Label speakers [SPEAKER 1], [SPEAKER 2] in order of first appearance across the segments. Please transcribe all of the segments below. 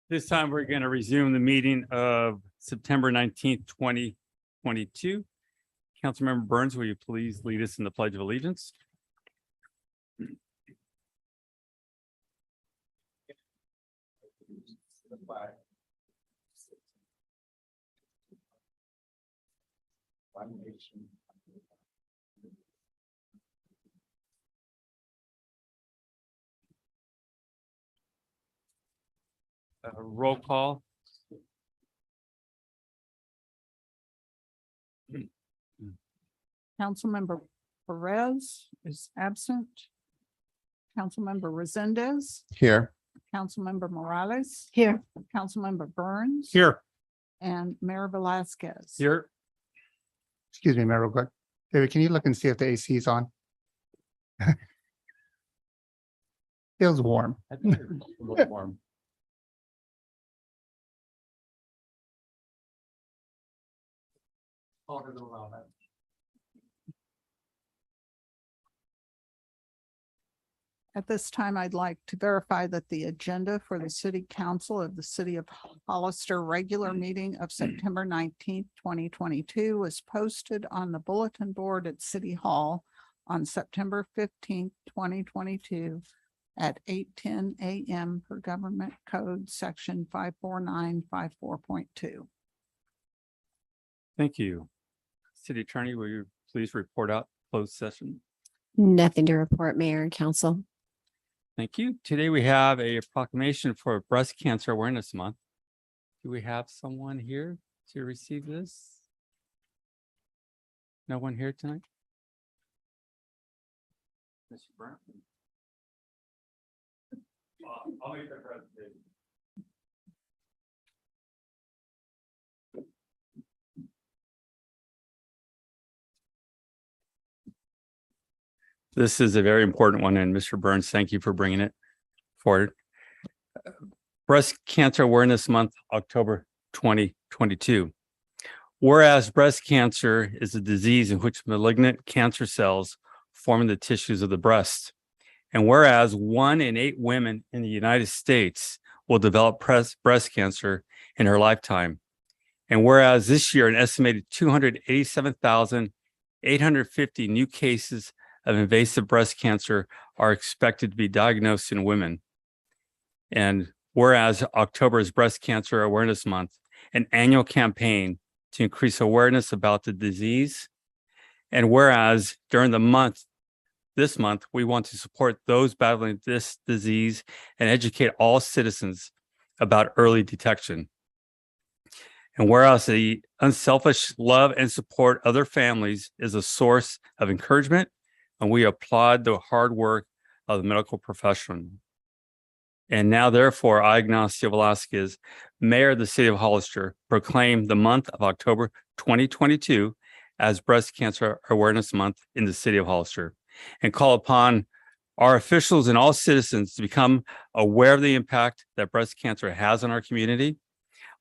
[SPEAKER 1] This time we're going to resume the meeting of September 19th, 2022. Councilmember Burns, will you please lead us in the Pledge of Allegiance?
[SPEAKER 2] One nation.
[SPEAKER 1] Roll call.
[SPEAKER 3] Councilmember Perez is absent. Councilmember Resendez,
[SPEAKER 2] Here.
[SPEAKER 3] Councilmember Morales,
[SPEAKER 4] Here.
[SPEAKER 3] Councilmember Burns.
[SPEAKER 2] Here.
[SPEAKER 3] And Mayor Velazquez.
[SPEAKER 1] Here.
[SPEAKER 2] Excuse me, Mayor, real quick. David, can you look and see if the AC is on? Feels warm.
[SPEAKER 1] I think it's a little warm.
[SPEAKER 3] At this time, I'd like to verify that the agenda for the City Council of the City of Hollister regular meeting of September 19th, 2022 was posted on the bulletin board at City Hall on September 15th, 2022 at 8:10 a.m. per Government Code Section 54954.2.
[SPEAKER 1] Thank you. City Attorney, will you please report out closed session?
[SPEAKER 4] Nothing to report, Mayor and Council.
[SPEAKER 1] Thank you. Today we have a proclamation for Breast Cancer Awareness Month. Do we have someone here to receive this? No one here tonight? Mr. Brown? I'll make that presentation. This is a very important one, and Mr. Burns, thank you for bringing it forward. Breast Cancer Awareness Month, October 2022. Whereas breast cancer is a disease in which malignant cancer cells form in the tissues of the breast, and whereas 1 in 8 women in the United States will develop breast cancer in her lifetime, and whereas this year an estimated 287,850 new cases of invasive breast cancer are expected to be diagnosed in women. And whereas October is Breast Cancer Awareness Month, an annual campaign to increase awareness about the disease. And whereas during this month, we want to support those battling this disease and educate all citizens about early detection. And whereas the unselfish love and support of their families is a source of encouragement, and we applaud the hard work of the medical profession. And now, therefore, I, Ignacio Velazquez, Mayor of the City of Hollister, proclaim the month of October 2022 as Breast Cancer Awareness Month in the City of Hollister, and call upon our officials and all citizens to become aware of the impact that breast cancer has on our community,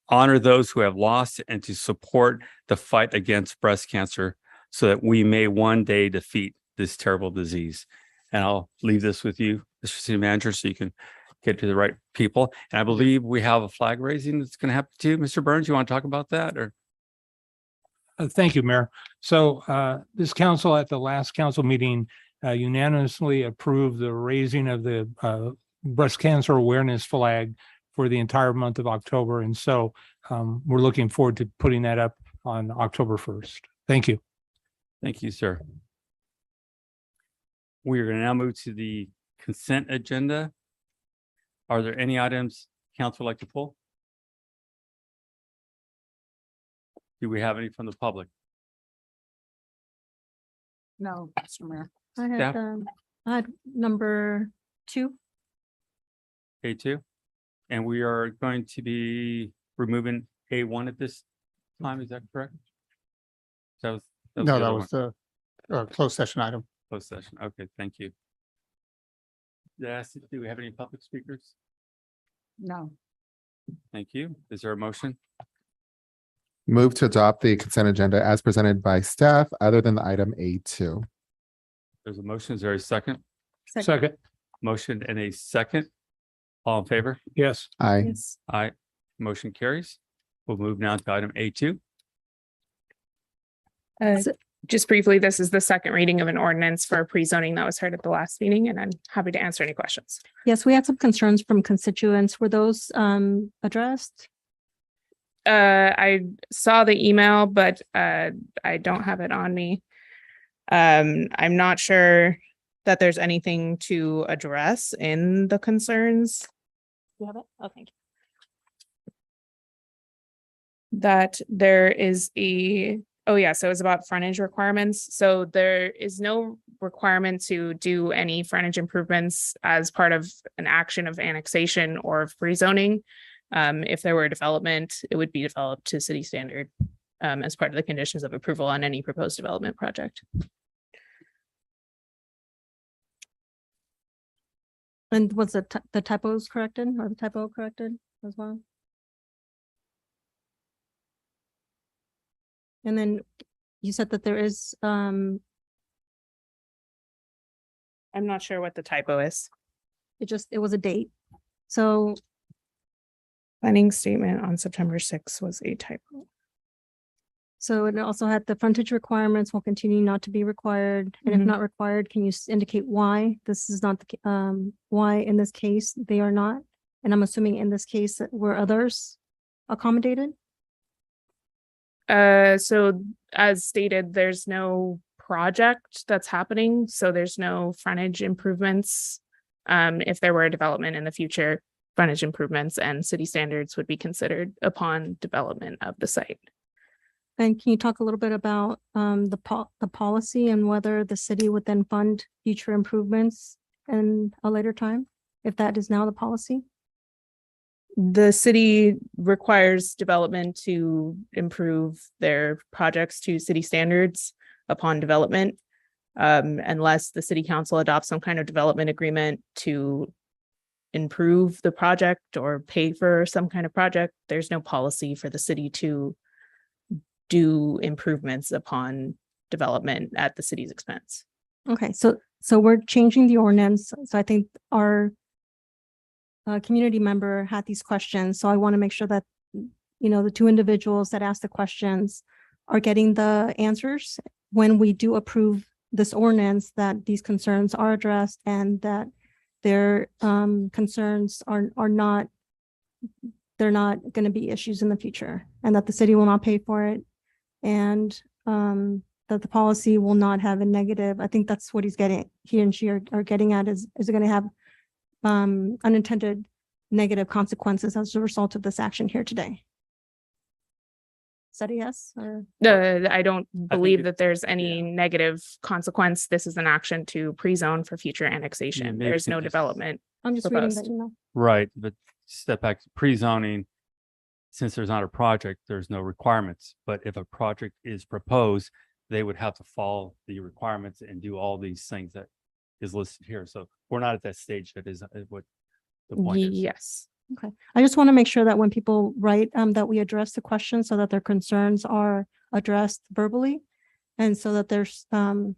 [SPEAKER 1] honor those who have lost, and to support the fight against breast cancer so that we may one day defeat this terrible disease. And I'll leave this with you, Mr. City Manager, so you can get to the right people. And I believe we have a flag raising that's going to happen too. Mr. Burns, you want to talk about that? Or
[SPEAKER 5] Thank you, Mayor. So this council at the last council meeting unanimously approved the raising of the breast cancer awareness flag for the entire month of October. And so we're looking forward to putting that up on October 1st. Thank you.
[SPEAKER 1] Thank you, sir. We are going to now move to the consent agenda. Are there any items council would like to pull? Do we have any from the public?
[SPEAKER 3] No, Mr. Mayor.
[SPEAKER 1] Staff?
[SPEAKER 6] I had number 2.
[SPEAKER 1] A2? And we are going to be removing A1 at this time, is that correct? That was
[SPEAKER 2] No,
[SPEAKER 1] the
[SPEAKER 2] that
[SPEAKER 1] other
[SPEAKER 2] was the closed session item.
[SPEAKER 1] closed session. Okay, thank you. Yes, do we have any public speakers?
[SPEAKER 3] No,
[SPEAKER 1] Thank you. Is there a motion?
[SPEAKER 7] Move to adopt the consent agenda as presented by staff, other than the item A2.
[SPEAKER 1] There's a motion. Is there a second?
[SPEAKER 5] Second.
[SPEAKER 1] Motion and a second. All in favor?
[SPEAKER 5] Yes.
[SPEAKER 7] Aye.
[SPEAKER 6] Yes.
[SPEAKER 1] Aye. Motion carries. We'll move now to item A2.
[SPEAKER 6] So-
[SPEAKER 8] Just briefly, this is the second reading of an ordinance for pre-zoning that was heard at the last meeting, and I'm happy to answer any questions.
[SPEAKER 6] Yes, we had some concerns from constituents. Were those addressed?
[SPEAKER 8] I saw the email, but I don't have it on me. I'm not sure that there's anything to address in the concerns.
[SPEAKER 6] You have it? Oh, thank you.
[SPEAKER 8] That there is oh yeah, so it's about frontage requirements. So there is no requirement to do any frontage improvements as part of an action of annexation or of rezoning. If there were development, it would be developed to city standard as part of the conditions of approval on any proposed development project.
[SPEAKER 6] And was the typos corrected or the typo corrected as well? And then you said that there is,
[SPEAKER 8] I'm not sure what the typo is.
[SPEAKER 6] it was a date. So,
[SPEAKER 8] Planning statement on September 6th was a typo.
[SPEAKER 6] so it also had the frontage requirements will continue not to be required. And if
[SPEAKER 8] Mhm.
[SPEAKER 6] not required, can you indicate why this is not why in this case they are not? And I'm assuming in this case that were others accommodated?
[SPEAKER 8] So as stated, there's no project that's happening, so there's no frontage improvements. If there were a development in the future, frontage improvements and city standards would be considered upon development of the site.
[SPEAKER 6] And can you talk a little bit about the policy and whether the city would then fund future improvements in a later time, if that is now the policy?
[SPEAKER 8] The city requires development to improve their projects to city standards upon development. Unless the city council adopts some kind of development agreement to improve the project or pay for some kind of project, there's no policy for the city to do improvements upon development at the city's expense.
[SPEAKER 6] Okay, so we're changing the ordinance. So I think our community member had these questions. So I want to make sure that, the 2 individuals that asked the questions are getting the answers when we do approve this ordinance, that these concerns are addressed and that their concerns are not, they're not going to be issues in the future, and that the city will not pay for it. And that the policy will not have a negative. I think that's what he and she are getting at is it going to have unintended negative consequences as a result of this action here today? Is that a yes or?
[SPEAKER 8] I don't believe
[SPEAKER 1] it-
[SPEAKER 8] that there's any negative consequence. This is an action to pre-zone for future annexation.
[SPEAKER 1] maybe
[SPEAKER 8] There's
[SPEAKER 1] we
[SPEAKER 8] no
[SPEAKER 1] could just-
[SPEAKER 8] development.
[SPEAKER 6] I'm just reading the
[SPEAKER 8] proposed.
[SPEAKER 6] email.
[SPEAKER 1] Right, but step back to pre-zoning. Since there's not a project, there's no requirements. But if a project is proposed, they would have to follow the requirements and do all these things that is listed here. So we're not at that stage. That is what the point is.
[SPEAKER 8] Yes.
[SPEAKER 6] Okay, I just want to make sure that when people write, that we address the question so that their concerns are addressed verbally. And so that there's that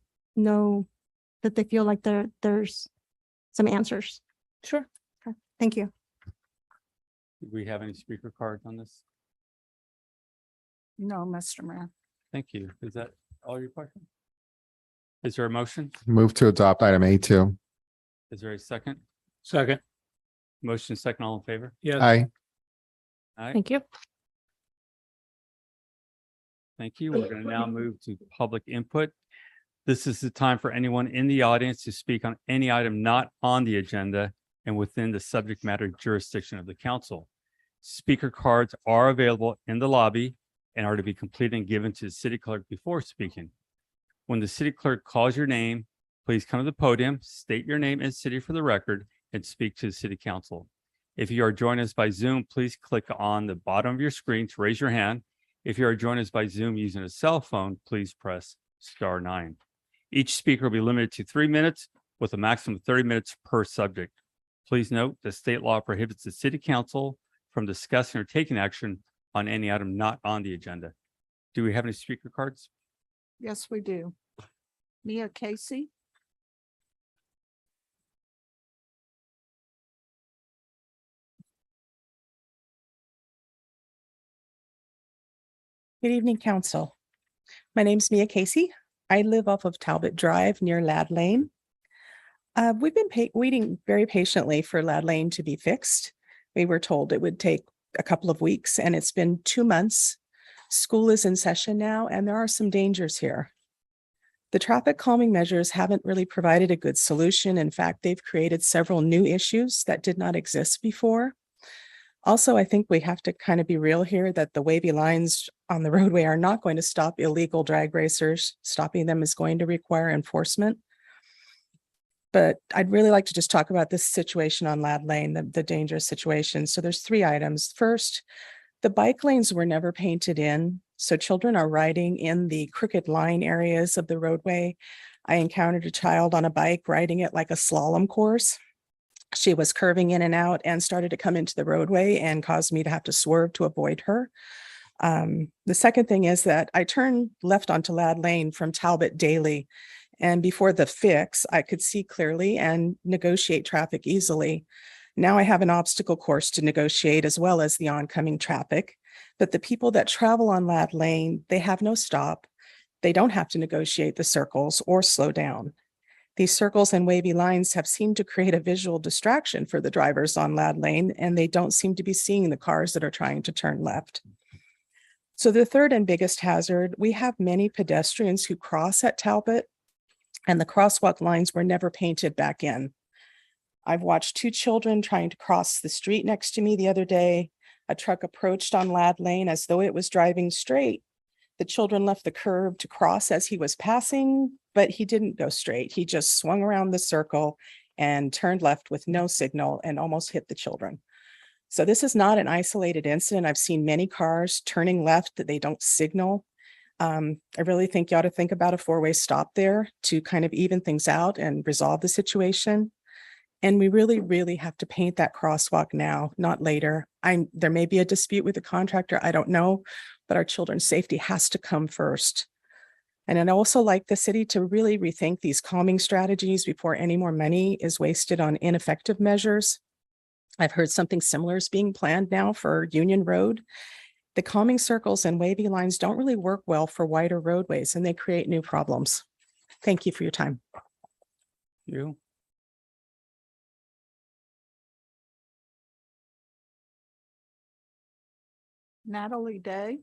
[SPEAKER 6] they feel like there's some answers.
[SPEAKER 8] Sure.
[SPEAKER 6] Okay, thank you.
[SPEAKER 1] Do we have any speaker cards on this?
[SPEAKER 3] no, Mr. Mayor.
[SPEAKER 1] Thank you. Is that all your questions? Is there a motion?
[SPEAKER 7] Move to adopt item A2.
[SPEAKER 1] Is there a second?
[SPEAKER 5] Second.
[SPEAKER 1] Motion second, all in favor?
[SPEAKER 5] Yes.
[SPEAKER 7] Aye.
[SPEAKER 1] Aye.
[SPEAKER 4] Thank you.
[SPEAKER 1] Thank you. We're going to now move to public input. This is the time for anyone in the audience to speak on any item not on the agenda and within the subject matter jurisdiction of the council. Speaker cards are available in the lobby and are to be completed and given to the city clerk before speaking. When the city clerk calls your name, please come to the podium, state your name and city for the record, and speak to the city council. If you are joining us by Zoom, please click on the bottom of your screen to raise your hand. If you are joining us by Zoom using a cell phone, please press *9. Each speaker will be limited to 3 minutes with a maximum of 30 minutes per subject. Please note that state law prohibits the city council from discussing or taking action on any item not on the agenda. Do we have any speaker cards?
[SPEAKER 3] Yes, we do. Mia Casey.
[SPEAKER 9] Good evening, council. My name's Mia Casey. I live off of Talbot Drive near Lad Lane. We've been waiting very patiently for Lad Lane to be fixed. We were told it would take a couple of weeks, and it's been 2 months. School is in session now, and there are some dangers here. The traffic calming measures haven't really provided a good solution. In fact, they've created several new issues that did not exist before. Also, I think we have to kind of be real here that the wavy lines on the roadway are not going to stop illegal drag racers. Stopping them is going to require enforcement. But I'd really like to just talk about this situation on Lad Lane, the dangerous situation. So there's 3 items. First, the bike lanes were never painted in, so children are riding in the crooked line areas of the roadway. I encountered a child on a bike riding it like a slalom course. She was curving in and out and started to come into the roadway and caused me to have to swerve to avoid her. The second thing is that I turned left onto Lad Lane from Talbot daily. And before the fix, I could see clearly and negotiate traffic easily. Now I have an obstacle course to negotiate as well as the oncoming traffic. But the people that travel on Lad Lane, they have no stop. They don't have to negotiate the circles or slow down. These circles and wavy lines have seemed to create a visual distraction for the drivers on Lad Lane, and they don't seem to be seeing the cars that are trying to turn left. So the third and biggest hazard, we have many pedestrians who cross at Talbot, and the crosswalk lines were never painted back in. I've watched 2 children trying to cross the street next to me the other day. A truck approached on Lad Lane as though it was driving straight. The children left the curb to cross as he was passing, but he didn't go straight. He just swung around the circle and turned left with no signal and almost hit the children. So this is not an isolated incident. I've seen many cars turning left that they don't signal. I really think you ought to think about a 4-way stop there to kind of even things out and resolve the situation. And we really, really have to paint that crosswalk now, not later. There may be a dispute with the contractor, I don't know, but our children's safety has to come first. And I'd also like the city to really rethink these calming strategies before any more money is wasted on ineffective measures. I've heard something similar is being planned now for Union Road. The calming circles and wavy lines don't really work well for wider roadways, and they create new problems. Thank you for your time.
[SPEAKER 1] You.
[SPEAKER 3] Natalie Day.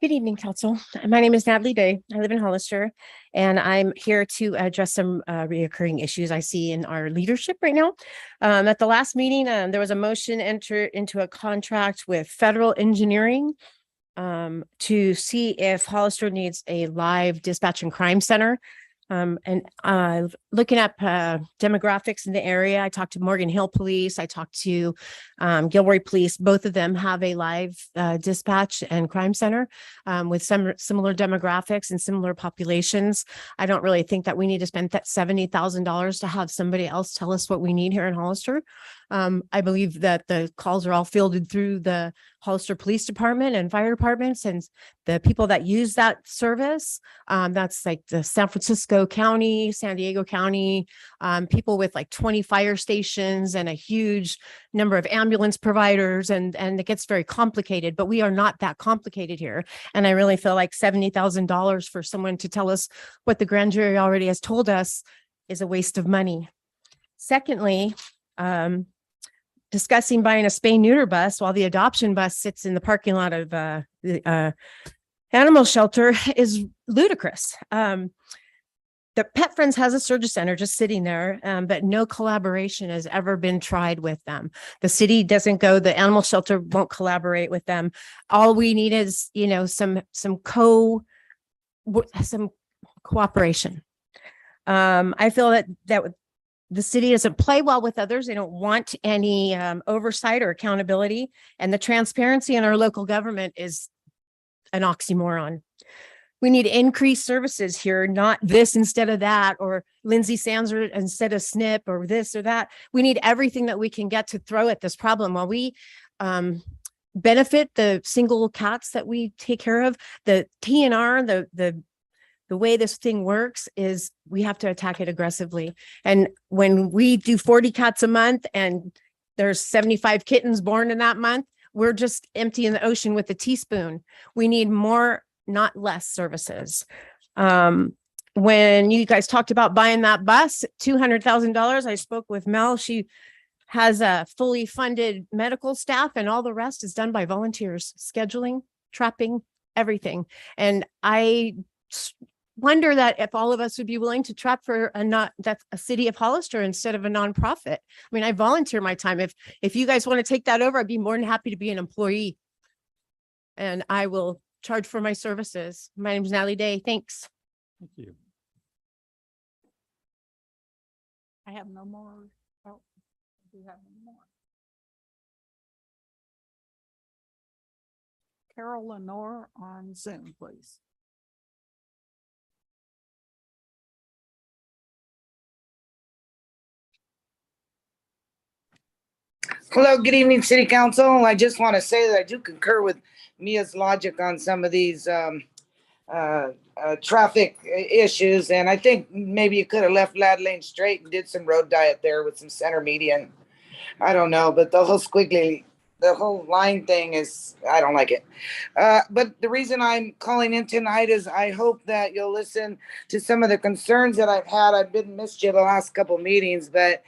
[SPEAKER 4] Good evening, council. My name is Natalie Day. I live in Hollister, and I'm here to address some reoccurring issues I see in our leadership right now. At the last meeting, there was a motion enter into a contract with Federal Engineering to see if Hollister needs a live dispatch and crime center. And looking at demographics in the area, I talked to Morgan Hill Police, I talked to Gilroy Police. Both of them have a live dispatch and crime center with some similar demographics and similar populations. I don't really think that we need to spend that $70,000 to have somebody else tell us what we need here in Hollister. I believe that the calls are all fielded through the Hollister Police Department and fire departments, and the people that use that service. That's like the San Francisco County, San Diego County, people with like 20 fire stations and a huge number of ambulance providers, and it gets very complicated, but we are not that complicated here. And I really feel like $70,000 for someone to tell us what the grand jury already has told us is a waste of money. Secondly, discussing buying a spay neuter bus while the adoption bus sits in the parking lot of the animal shelter is ludicrous. The Pet Friends has a surgery center just sitting there, but no collaboration has ever been tried with them. The city doesn't go, the animal shelter won't collaborate with them. All we need is, you know, some cooperation. I feel that the city doesn't play well with others. They don't want any oversight or accountability, and the transparency in our local government is an oxymoron. We need increased services here, not this instead of that, or Lindsay Sanser instead of SNP, or this or that. We need everything that we can get to throw at this problem. While we benefit the single cats that we take care of, the TNR, the way this thing works is we have to attack it aggressively. And when we do 40 cats a month and there's 75 kittens born in that month, we're just emptying the ocean with a teaspoon. We need more, not less services. When you guys talked about buying that bus, $200,000, I spoke with Mel. She has a fully funded medical staff, and all the rest is done by volunteers, scheduling, trapping, everything. And I wonder that if all of us would be willing to trap for that's a city of Hollister instead of a nonprofit. I mean, I volunteer my time. If you guys want to take that over, I'd be more than happy to be an employee, and I will charge for my services. My name is Natalie Day. Thanks.
[SPEAKER 1] Thank you.
[SPEAKER 3] I have no more. Oh, do you have any more? Carol Lenore on Zoom, please.
[SPEAKER 10] Hello, good evening, City Council. I just want to say that I do concur with Mia's logic on some of these traffic issues, and I think maybe you could have left Lad Lane straight and did some road diet there with some center median. I don't know, but the whole the whole line thing is, I don't like it. But the reason I'm calling in tonight is I hope that you'll listen to some of the concerns that I've had. I've been missed you the last couple meetings, but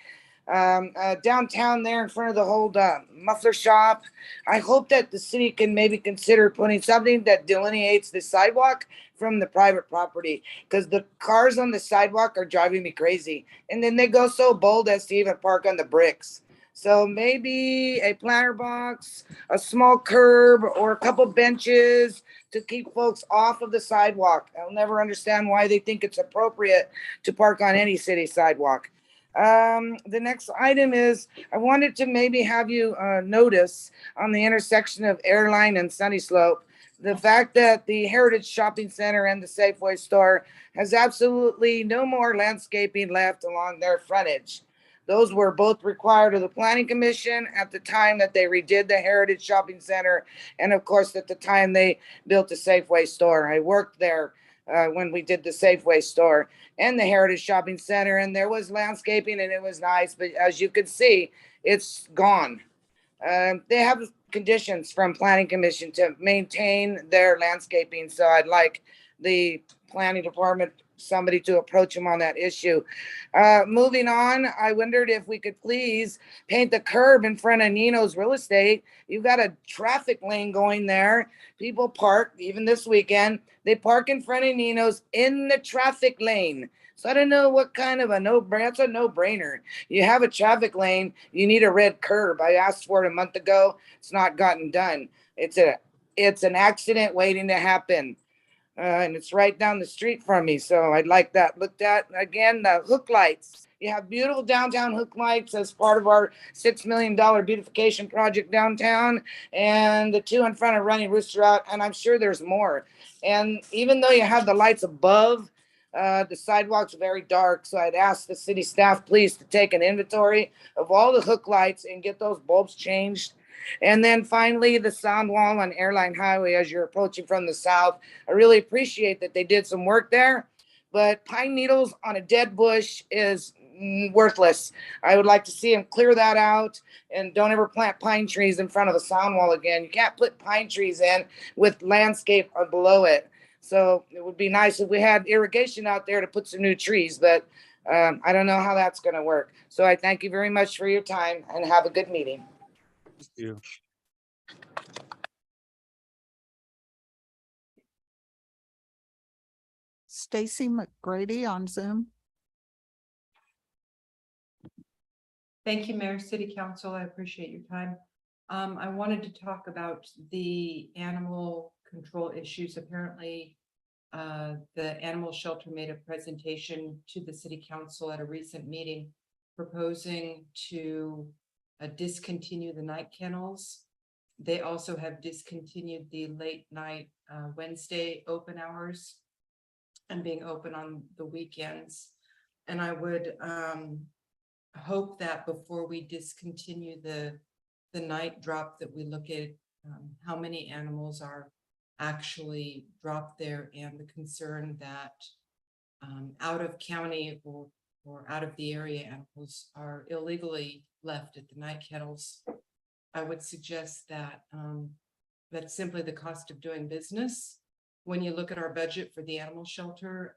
[SPEAKER 10] downtown there in front of the whole muffler shop, I hope that the city can maybe consider putting something that delineates the sidewalk from the private property, because the cars on the sidewalk are driving me crazy, and then they go so bold as to even park on the bricks. So maybe a planter box, a small curb, or a couple benches to keep folks off of the sidewalk. I'll never understand why they think it's appropriate to park on any city sidewalk. The next item is, I wanted to maybe have you notice on the intersection of Airline and Sunny Slope, the fact that the Heritage Shopping Center and the Safeway store has absolutely no more landscaping left along their frontage. Those were both required of the Planning Commission at the time that they redid the Heritage Shopping Center, and of course at the time they built the Safeway store. I worked there when we did the Safeway store and the Heritage Shopping Center, and there was landscaping and it was nice, but as you can see, it's gone. They have conditions from Planning Commission to maintain their landscaping, so I'd like the Planning Department, somebody to approach them on that issue. Moving on, I wondered if we could please paint the curb in front of Nino's Real Estate. You've got a traffic lane going there. People park, even this weekend, they park in front of Nino's in the traffic lane. So I don't know what kind of that's a no-brainer. You have a traffic lane, you need a red curb. I asked for it a month ago. It's not gotten done. It's an accident waiting to happen. And it's right down the street from me. So I'd like that looked at. Again, the hook lights. You have beautiful downtown hook lights as part of our $6 million beautification project downtown, and the two in front of Running Rooster out, and I'm sure there's more. And even though you have the lights above The sidewalks are very dark, so I'd ask the city staff please to take an inventory of all the hook lights and get those bulbs changed. And then finally, the sound wall on Airline Highway as you're approaching from the south. I really appreciate that they did some work there, but pine needles on a dead bush is worthless. I would like to see them clear that out, and don't ever plant pine trees in front of the sound wall again. You can't put pine trees in with landscape below it. So it would be nice if we had irrigation out there to put some new trees, but I don't know how that's going to work. So I thank you very much for your time and have a good meeting.
[SPEAKER 1] Thank you.
[SPEAKER 3] Stacy McGrady on Zoom.
[SPEAKER 11] Thank you, Mayor, City Council. I appreciate your time. I wanted to talk about the animal control issues. Apparently, the animal shelter made a presentation to the City Council at a recent meeting proposing to discontinue the night kennels. They also have discontinued the late night Wednesday open hours and being open on the weekends. And I would hope that before we discontinue the night drop, that we look at how many animals are actually dropped there, and the concern that out of county or out of the area animals are illegally left at the night kennels. I would suggest that that's simply the cost of doing business. When you look at our budget for the animal shelter,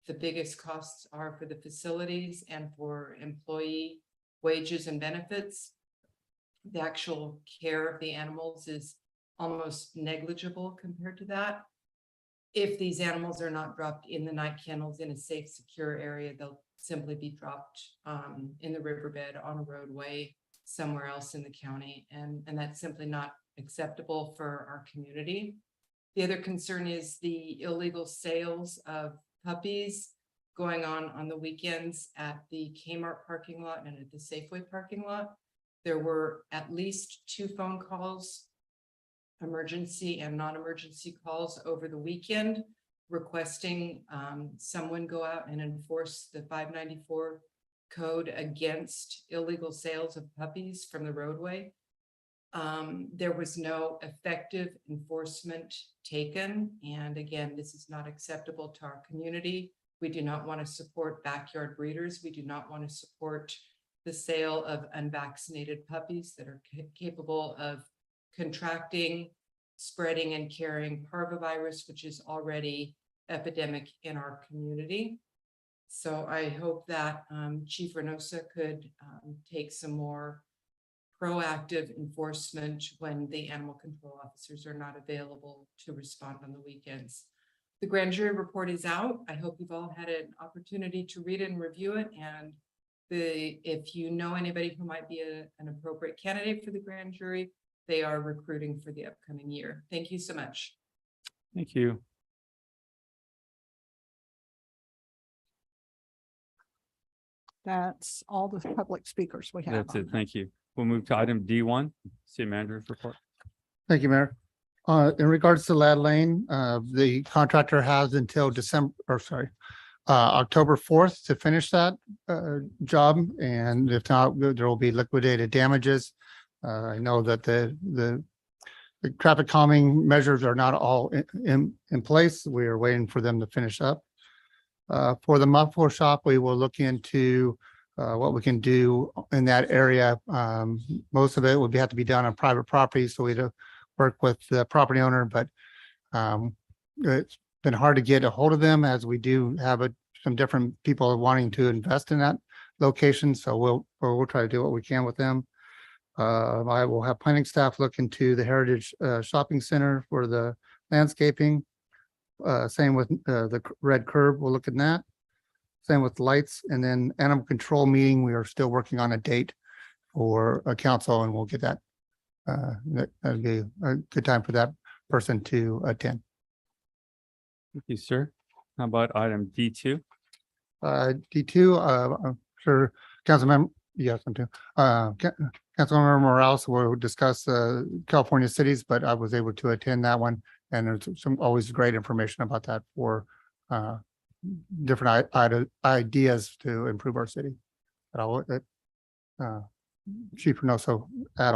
[SPEAKER 11] the biggest costs are for the facilities and for employee wages and benefits. The actual care of the animals is almost negligible compared to that. If these animals are not dropped in the night kennels in a safe, secure area, they'll simply be dropped in the riverbed on a roadway somewhere else in the county. And that's simply not acceptable for our community. The other concern is the illegal sales of puppies going on the weekends at the Kmart parking lot and at the Safeway parking lot. There were at least 2 phone calls, emergency and non-emergency calls over the weekend, requesting someone go out and enforce the 594 code against illegal sales of puppies from the roadway. There was no effective enforcement taken. And again, this is not acceptable to our community. We do not want to support backyard breeders. We do not want to support the sale of unvaccinated puppies that are capable of contracting, spreading, and carrying parvovirus, which is already epidemic in our community. So I hope that Chief Reynosa could take some more proactive enforcement when the animal control officers are not available to respond on the weekends. The grand jury report is out. I hope you've all had an opportunity to read it and review it. And if you know anybody who might be an appropriate candidate for the grand jury, they are recruiting for the upcoming year. Thank you so much.
[SPEAKER 1] Thank you.
[SPEAKER 3] That's all the public speakers we have.
[SPEAKER 1] That's
[SPEAKER 3] on
[SPEAKER 1] it.
[SPEAKER 3] that.
[SPEAKER 1] Thank you. We'll move to item D1, City Manager's report.
[SPEAKER 2] Thank you, Mayor. In regards to Lad Lane, the contractor has until October 4th to finish that job. And if not, there will be liquidated damages. I know that the traffic calming measures are not all in place. We are waiting for them to finish up. For the muffler shop, we will look into what we can do in that area. Most of it would have to be done on private property, so we'd work with the property owner, but it's been hard to get a hold of them, as we do have some different people wanting to invest in that location. So we'll try to do what we can with them. I will have planning staff look into the Heritage Shopping Center for the landscaping. Same with the red curb, we'll look at that. Same with lights, and then animal control meeting. We are still working on a date for a council, and we'll get that. That'd be a good time for that person to attend.
[SPEAKER 1] Thank you, sir. How about item D2?
[SPEAKER 2] D2, I'm sure Councilmember, yes, I'm too. Councilmember Morales will discuss California cities, but I was able to attend that one, and there's always great information about that for different ideas to improve our city. But I'll, Chief Reynoso add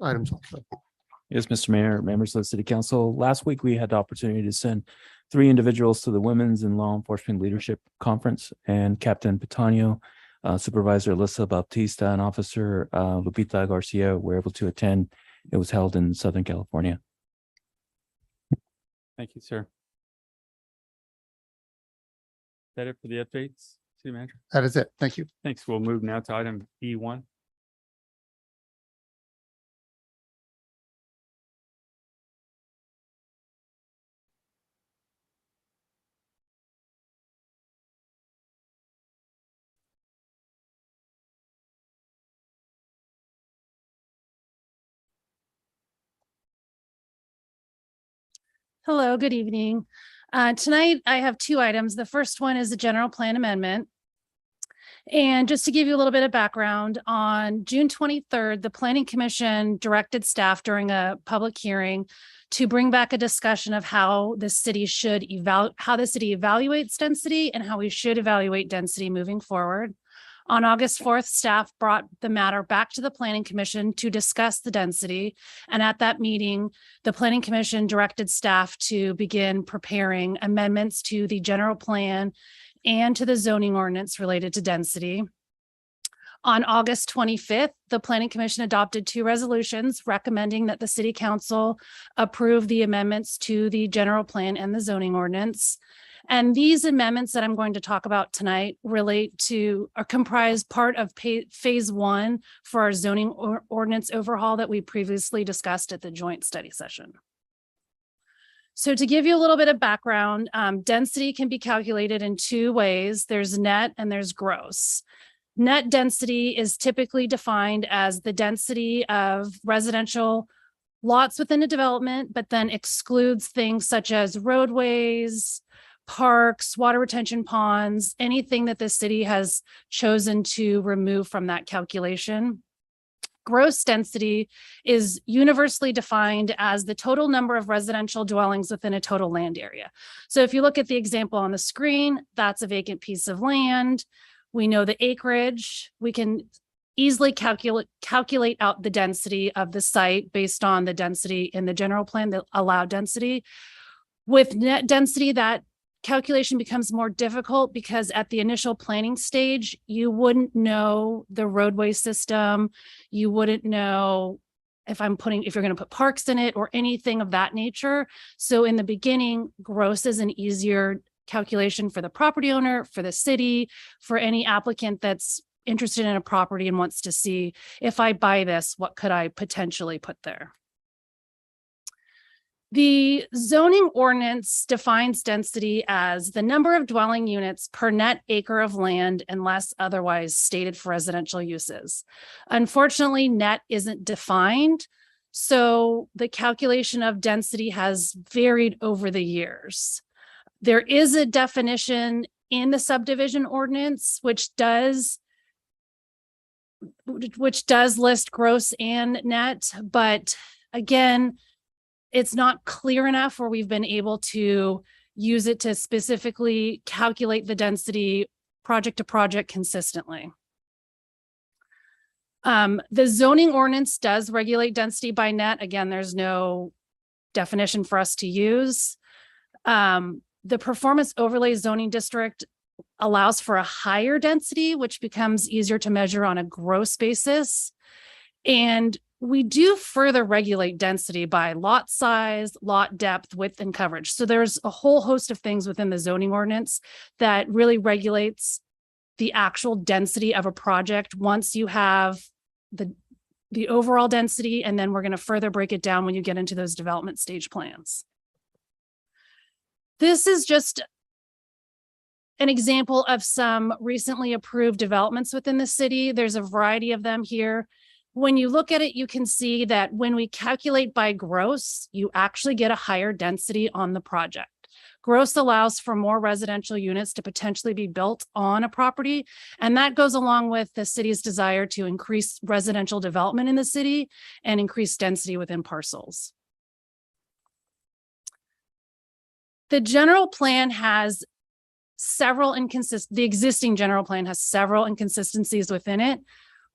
[SPEAKER 2] items also.
[SPEAKER 12] Yes, Mr. Mayor, members of the city council. Last week, we had the opportunity to send 3 individuals to the Women's and Law Enforcement Leadership Conference, and Captain Petano, Supervisor Alyssa Baptista, and Officer Lupita Garcia were able to attend. It was held in Southern California.
[SPEAKER 1] Thank you, sir. Is that it for the updates, City Manager?
[SPEAKER 2] That is it. Thank you.
[SPEAKER 1] Thanks. We'll move now to item E1.
[SPEAKER 13] Hello, good evening. Tonight I have 2 items. The first one is the general plan amendment. And just to give you a little bit of background, on June 23rd, the Planning Commission directed staff during a public hearing to bring back a discussion of how the city evaluates density and how we should evaluate density moving forward. On August 4th, staff brought the matter back to the Planning Commission to discuss the density. And at that meeting, the Planning Commission directed staff to begin preparing amendments to the general plan and to the zoning ordinance related to density. On August 25th, the Planning Commission adopted 2 resolutions recommending that the City Council approve the amendments to the general plan and the zoning ordinance. And these amendments that I'm going to talk about tonight relate to or comprise part of phase 1 for our zoning ordinance overhaul that we previously discussed at the joint study session. So to give you a little bit of background, density can be calculated in 2 ways. There's net and there's gross. Net density is typically defined as the density of residential lots within a development, but then excludes things such as roadways, parks, water retention ponds, anything that the city has chosen to remove from that calculation. Gross density is universally defined as the total number of residential dwellings within a total land area. So if you look at the example on the screen, that's a vacant piece of land. We know the acreage. We can easily calculate out the density of the site based on the density in the general plan, the allowed density. With net density, that calculation becomes more difficult because at the initial planning stage, you wouldn't know the roadway system. You wouldn't know if you're going to put parks in it or anything of that nature. So in the beginning, gross is an easier calculation for the property owner, for the city, for any applicant that's interested in a property and wants to see, if I buy this, what could I potentially put there? The zoning ordinance defines density as the number of dwelling units per net acre of land unless otherwise stated for residential uses. Unfortunately, net isn't defined, so the calculation of density has varied over the years. There is a definition in the subdivision ordinance, which does list gross and net, but again, it's not clear enough where we've been able to use it to specifically calculate the density project to project consistently. The zoning ordinance does regulate density by net. Again, there's no definition for us to use. The performance overlay zoning district allows for a higher density, which becomes easier to measure on a gross basis. And we do further regulate density by lot size, lot depth, width, and coverage. So there's a whole host of things within the zoning ordinance that really regulates the actual density of a project once you have the overall density, and then we're going to further break it down when you get into those development stage plans. This is just an example of some recently approved developments within the city. There's a variety of them here. When you look at it, you can see that when we calculate by gross, you actually get a higher density on the project. Gross allows for more residential units to potentially be built on a property, and that goes along with the city's desire to increase residential development in the city and increase density within parcels. The general plan has several the existing general plan has several inconsistencies within it.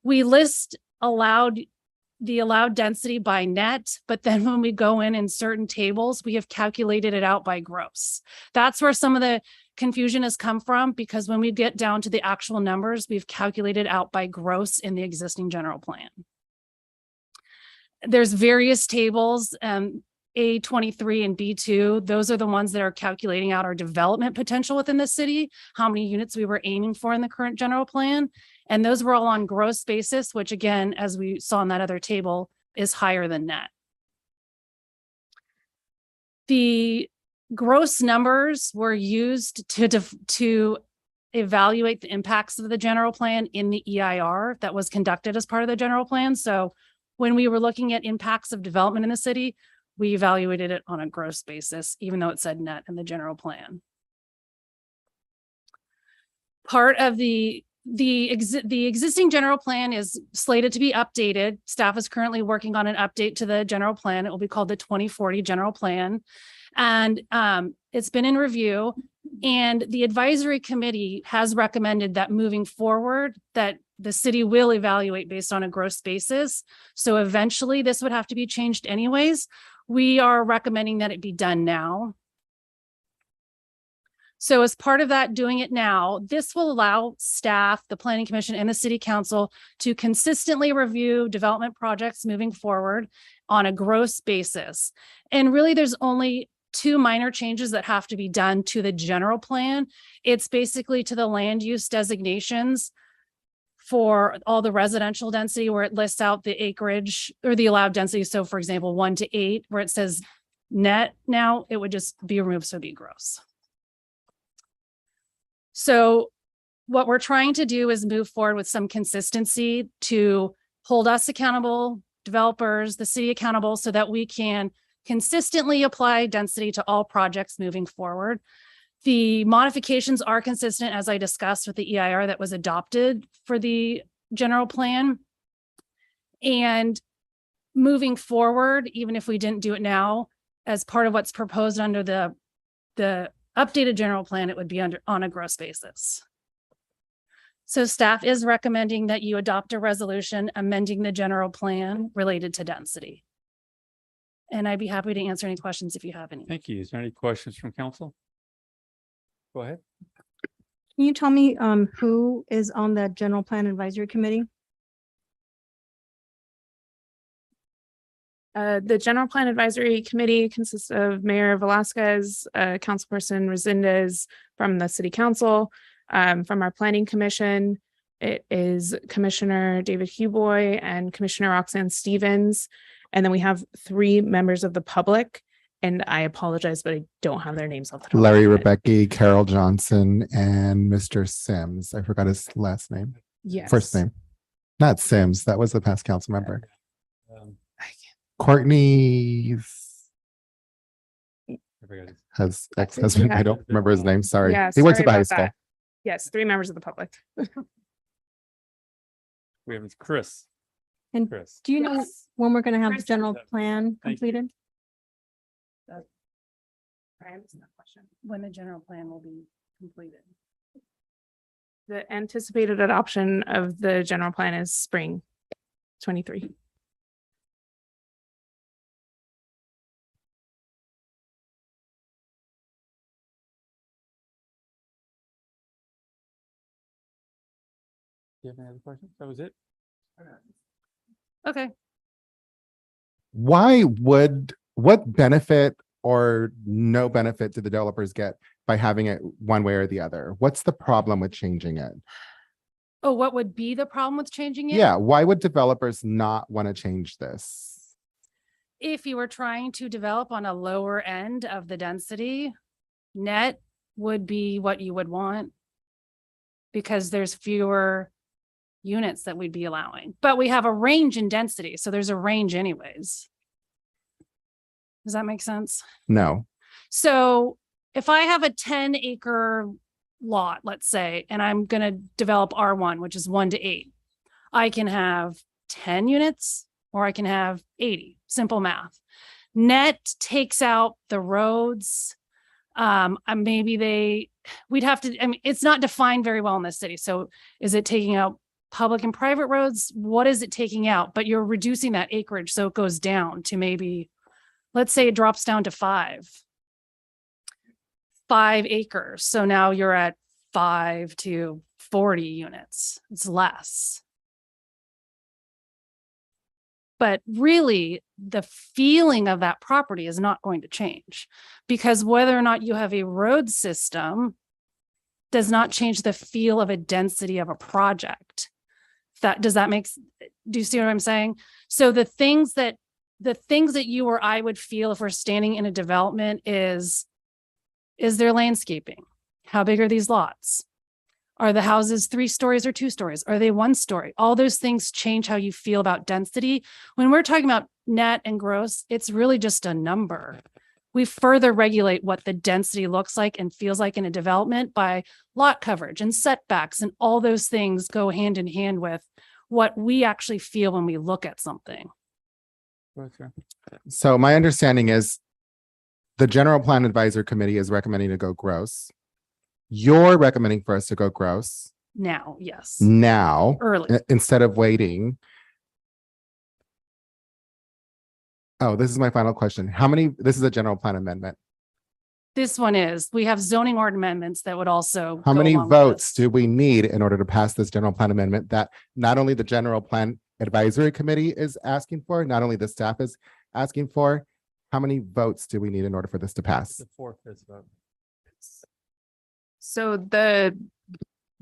[SPEAKER 13] We list the allowed density by net, but then when we go in certain tables, we have calculated it out by gross. That's where some of the confusion has come from, because when we get down to the actual numbers, we've calculated out by gross in the existing general plan. There's various tables, A23 and B2. Those are the ones that are calculating out our development potential within the city, how many units we were aiming for in the current general plan. And those were all on gross basis, which again, as we saw in that other table, is higher than net. The gross numbers were used to evaluate the impacts of the general plan in the EIR that was conducted as part of the general plan. So when we were looking at impacts of development in the city, we evaluated it on a gross basis, even though it said net in the general plan. Part of the existing general plan is slated to be updated. Staff is currently working on an update to the general plan. It will be called the 2040 general plan. And it's been in review, and the advisory committee has recommended that moving forward, that the city will evaluate based on a gross basis. So eventually this would have to be changed anyways. We are recommending that it be done now. So as part of that, doing it now, this will allow staff, the planning commission, and the city council to consistently review development projects moving forward on a gross basis. And really, there's only two minor changes that have to be done to the general plan. It's basically to the land use designations for all the residential density, where it lists out the acreage or the allowed density. So for example, 1 to 8, where it says net now, it would just be removed, so it'd be gross. So what we're trying to do is move forward with some consistency to hold us accountable, developers, the city accountable, so that we can consistently apply density to all projects moving forward. The modifications are consistent, as I discussed, with the EIR that was adopted for the general plan. And moving forward, even if we didn't do it now, as part of what's proposed under the updated general plan, it would be on a gross basis. So staff is recommending that you adopt a resolution amending the general plan related to density. And I'd be happy to answer any questions if you have any.
[SPEAKER 1] Thank you. Is there any questions from council? Go ahead.
[SPEAKER 6] Can you tell me who is on that general plan advisory committee?
[SPEAKER 8] The General Plan Advisory Committee consists of Mayor Velasquez, Councilperson Resendez from the City Council. From our Planning Commission, it is Commissioner David Huboy and Commissioner Roxanne Stevens. And then we have 3 members of the public. And I apologize, but I don't have their names off the top.
[SPEAKER 7] Larry Rebecki, Carol Johnson, and Mr. Sims. I forgot his last name.
[SPEAKER 8] Yes.
[SPEAKER 7] First name. Not Sims. That was the past council member. Courtney has ex-husband. I don't remember his name. Sorry.
[SPEAKER 8] Yeah,
[SPEAKER 7] He works
[SPEAKER 8] sorry
[SPEAKER 7] at the high
[SPEAKER 8] about
[SPEAKER 7] school.
[SPEAKER 8] that. Yes, 3 members of the public.
[SPEAKER 1] We have Chris.
[SPEAKER 6] And
[SPEAKER 1] Chris.
[SPEAKER 6] do you know when we're going to have the general plan
[SPEAKER 1] Thank you.
[SPEAKER 6] completed?
[SPEAKER 13] When the general plan will be completed.
[SPEAKER 8] The anticipated adoption of the general plan is spring 23.
[SPEAKER 1] Do you have any other questions? That was it?
[SPEAKER 13] Okay.
[SPEAKER 7] What benefit or no benefit do the developers get by having it one way or the other? What's the problem with changing it?
[SPEAKER 13] Oh, what would be the problem with changing it?
[SPEAKER 7] Yeah, why would developers not want to change this?
[SPEAKER 13] If you were trying to develop on a lower end of the density, net would be what you would want, because there's fewer units that we'd be allowing, but we have a range in density. So there's a range anyways. Does that make sense?
[SPEAKER 7] No.
[SPEAKER 13] So if I have a 10-acre lot, let's say, and I'm going to develop R1, which is 1 to 8, I can have 10 units or I can have 80. Simple math. Net takes out the roads. Maybe they we'd have to, I mean, it's not defined very well in this city. So is it taking out public and private roads? What is it taking out? But you're reducing that acreage. So it goes down to maybe, let's say it drops down to 5 acres. So now you're at 5 to 40 units. It's less. But really, the feeling of that property is not going to change, because whether or not you have a road system does not change the feel of a density of a project. Do you see what I'm saying? So the things that you or I would feel if we're standing in a development is there landscaping? How big are these lots? Are the houses 3 stories or 2 stories? Are they 1 story? All those things change how you feel about density. When we're talking about net and gross, it's really just a number. We further regulate what the density looks like and feels like in a development by lot coverage and setbacks, and all those things go hand in hand with what we actually feel when we look at something.
[SPEAKER 7] So my understanding is the General Plan Advisory Committee is recommending to go gross. You're recommending for us to go gross
[SPEAKER 13] Now, yes.
[SPEAKER 7] now,
[SPEAKER 13] Early.
[SPEAKER 7] instead of waiting. Oh, this is my final question. This is a general plan amendment.
[SPEAKER 13] This one is, we have zoning amendments that would also.
[SPEAKER 7] How
[SPEAKER 13] go
[SPEAKER 7] many
[SPEAKER 13] along with
[SPEAKER 7] votes
[SPEAKER 13] this.
[SPEAKER 7] do we need in order to pass this general plan amendment that not only the General Plan Advisory Committee is asking for, not only the staff is asking for? How many votes do we need in order for this to pass?
[SPEAKER 1] The 4/5 vote.
[SPEAKER 8] So the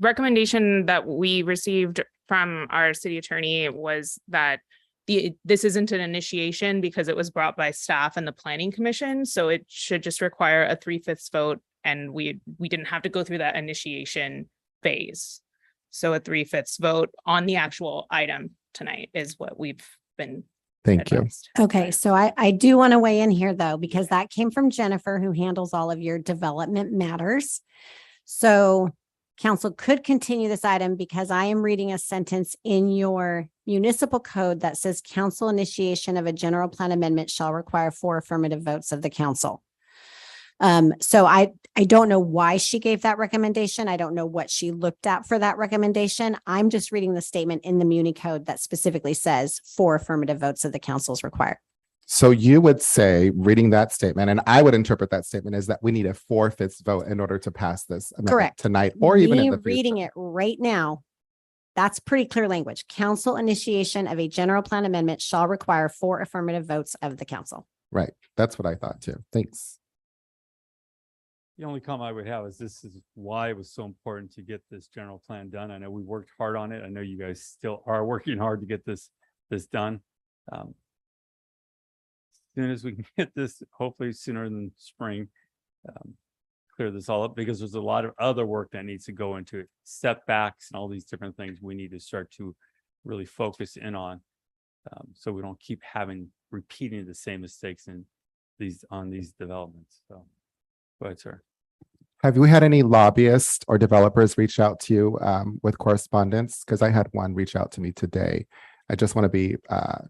[SPEAKER 8] recommendation that we received from our city attorney was that this isn't an initiation because it was brought by staff and the planning commission. So it should just require a 3/5 vote, and we didn't have to go through that initiation phase. So a 3/5 vote on the actual item tonight is what we've been.
[SPEAKER 7] Thank you.
[SPEAKER 8] advised.
[SPEAKER 14] Okay, so I do want to weigh in here though, because that came from Jennifer, who handles all of your development matters. So council could continue this item because I am reading a sentence in your municipal code that says council initiation of a general plan amendment shall require 4 affirmative votes of the council. So I don't know why she gave that recommendation. I don't know what she looked at for that recommendation. I'm just reading the statement in the Muni code that specifically says 4 affirmative votes of the council is required.
[SPEAKER 7] So you would say, reading that statement, and I would interpret that statement as that we need a 4/5 vote in order to pass this amendment
[SPEAKER 14] Correct.
[SPEAKER 7] tonight, or even in
[SPEAKER 14] Me
[SPEAKER 7] the
[SPEAKER 14] reading
[SPEAKER 7] future.
[SPEAKER 14] it right now, that's pretty clear language. Council initiation of a general plan amendment shall require 4 affirmative votes of the council.
[SPEAKER 7] Right. That's what I thought too. Thanks.
[SPEAKER 1] The only comment I would have is this is why it was so important to get this general plan done. I know we worked hard on it. I know you guys still are working hard to get this done. As soon as we can get this, hopefully sooner than spring, clear this all up, because there's a lot of other work that needs to go into it. Setbacks and all these different things we need to start to really focus in on. So we don't keep repeating the same mistakes on these developments. So go ahead, sir.
[SPEAKER 7] Have you had any lobbyists or developers reach out to you with correspondence? Because I had one reach out to me today. I just want to be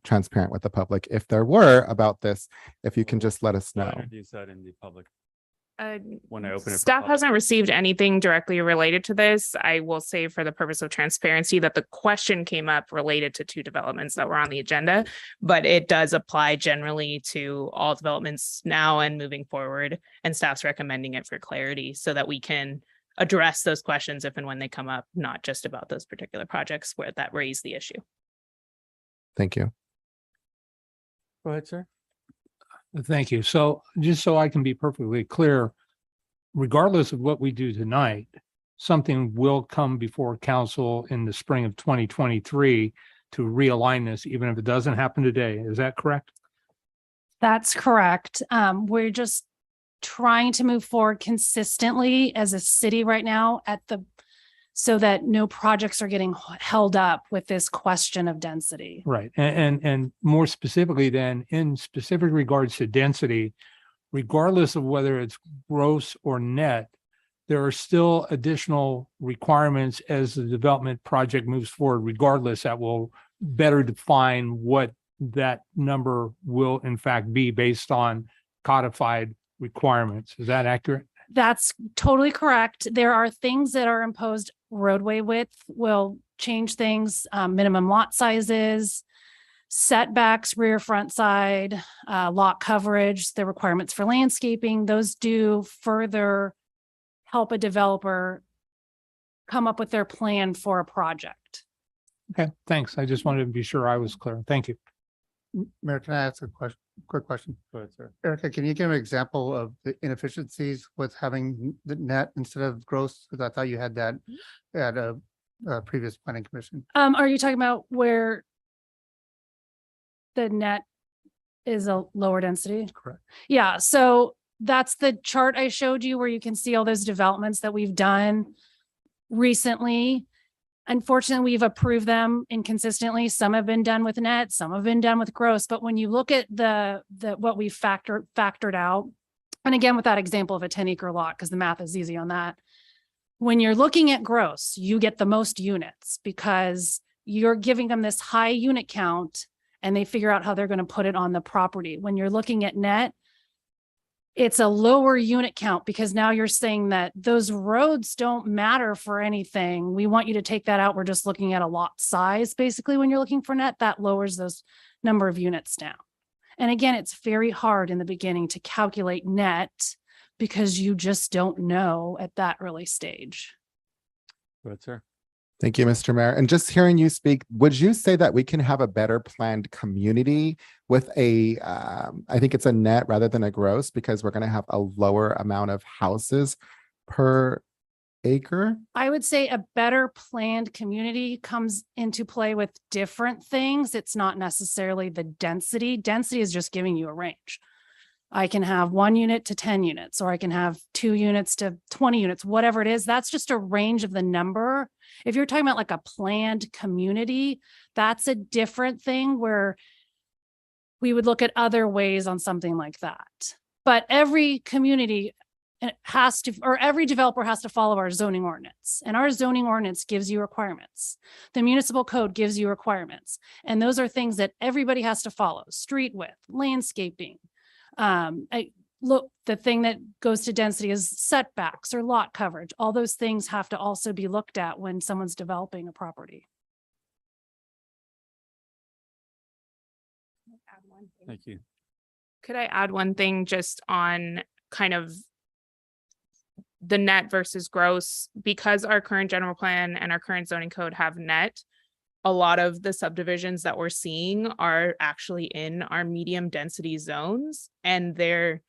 [SPEAKER 7] transparent with the public. If there were about this, if you can just let us
[SPEAKER 1] I'll
[SPEAKER 7] know.
[SPEAKER 1] introduce that in the public when I open it. for
[SPEAKER 8] Staff
[SPEAKER 1] public.
[SPEAKER 8] hasn't received anything directly related to this. I will say, for the purpose of transparency, that the question came up related to 2 developments that were on the agenda, but it does apply generally to all developments now and moving forward. And staff's recommending it for clarity so that we can address those questions if and when they come up, not just about those particular projects where that raised the issue.
[SPEAKER 7] Thank you.
[SPEAKER 1] Go ahead, sir.
[SPEAKER 5] Thank you. So just so I can be perfectly clear, regardless of what we do tonight, something will come before council in the spring of 2023 to realign this, even if it doesn't happen today. Is that correct?
[SPEAKER 13] That's correct. We're just trying to move forward consistently as a city right now so that no projects are getting held up with this question of density.
[SPEAKER 5] Right. And more specifically then, in specific regards to density, regardless of whether it's gross or net, there are still additional requirements as the development project moves forward, regardless, that will better define what that number will in fact be based on codified requirements. Is that accurate?
[SPEAKER 13] That's totally correct. There are things that are imposed. Roadway width will change things, minimum lot sizes, setbacks, rear, front, side, lot coverage, the requirements for landscaping. Those do further help a developer come up with their plan for a project.
[SPEAKER 5] Okay, thanks. I just wanted to be sure I was clear. Thank you.
[SPEAKER 2] Mayor, can I ask a question, quick question?
[SPEAKER 1] Go ahead, sir.
[SPEAKER 2] Erica, can you give an example of the inefficiencies with having the net instead of gross? Because I thought you had that at a previous planning commission.
[SPEAKER 13] Are you talking about where the net is a lower density?
[SPEAKER 2] Correct.
[SPEAKER 13] Yeah, so that's the chart I showed you where you can see all those developments that we've done recently. Unfortunately, we've approved them inconsistently. Some have been done with net, some have been done with gross. But when you look at the what we factored out, and again, with that example of a 10-acre lot, because the math is easy on that. When you're looking at gross, you get the most units because you're giving them this high unit count and they figure out how they're going to put it on the property. When you're looking at net, it's a lower unit count because now you're saying that those roads don't matter for anything. We want you to take that out. We're just looking at a lot size. Basically, when you're looking for net, that lowers those number of units down. And again, it's very hard in the beginning to calculate net because you just don't know at that early stage.
[SPEAKER 1] Go ahead, sir.
[SPEAKER 7] Thank you, Mr. Mayor. And just hearing you speak, would you say that we can have a better planned community with a, I think it's a net rather than a gross, because we're going to have a lower amount of houses per acre?
[SPEAKER 13] I would say a better planned community comes into play with different things. It's not necessarily the density. Density is just giving you a range. I can have 1 unit to 10 units, or I can have 2 units to 20 units, whatever it is. That's just a range of the number. If you're talking about like a planned community, that's a different thing where we would look at other ways on something like that. But every community has to, or every developer has to follow our zoning ordinance, and our zoning ordinance gives you requirements. The municipal code gives you requirements. And those are things that everybody has to follow: street width, landscaping. The thing that goes to density is setbacks or lot coverage. All those things have to also be looked at when someone's developing a property.
[SPEAKER 1] Thank you.
[SPEAKER 8] Could I add one thing just on kind of the net versus gross? Because our current general plan and our current zoning code have net, a lot of the subdivisions that we're seeing are actually in our medium density zones, and they're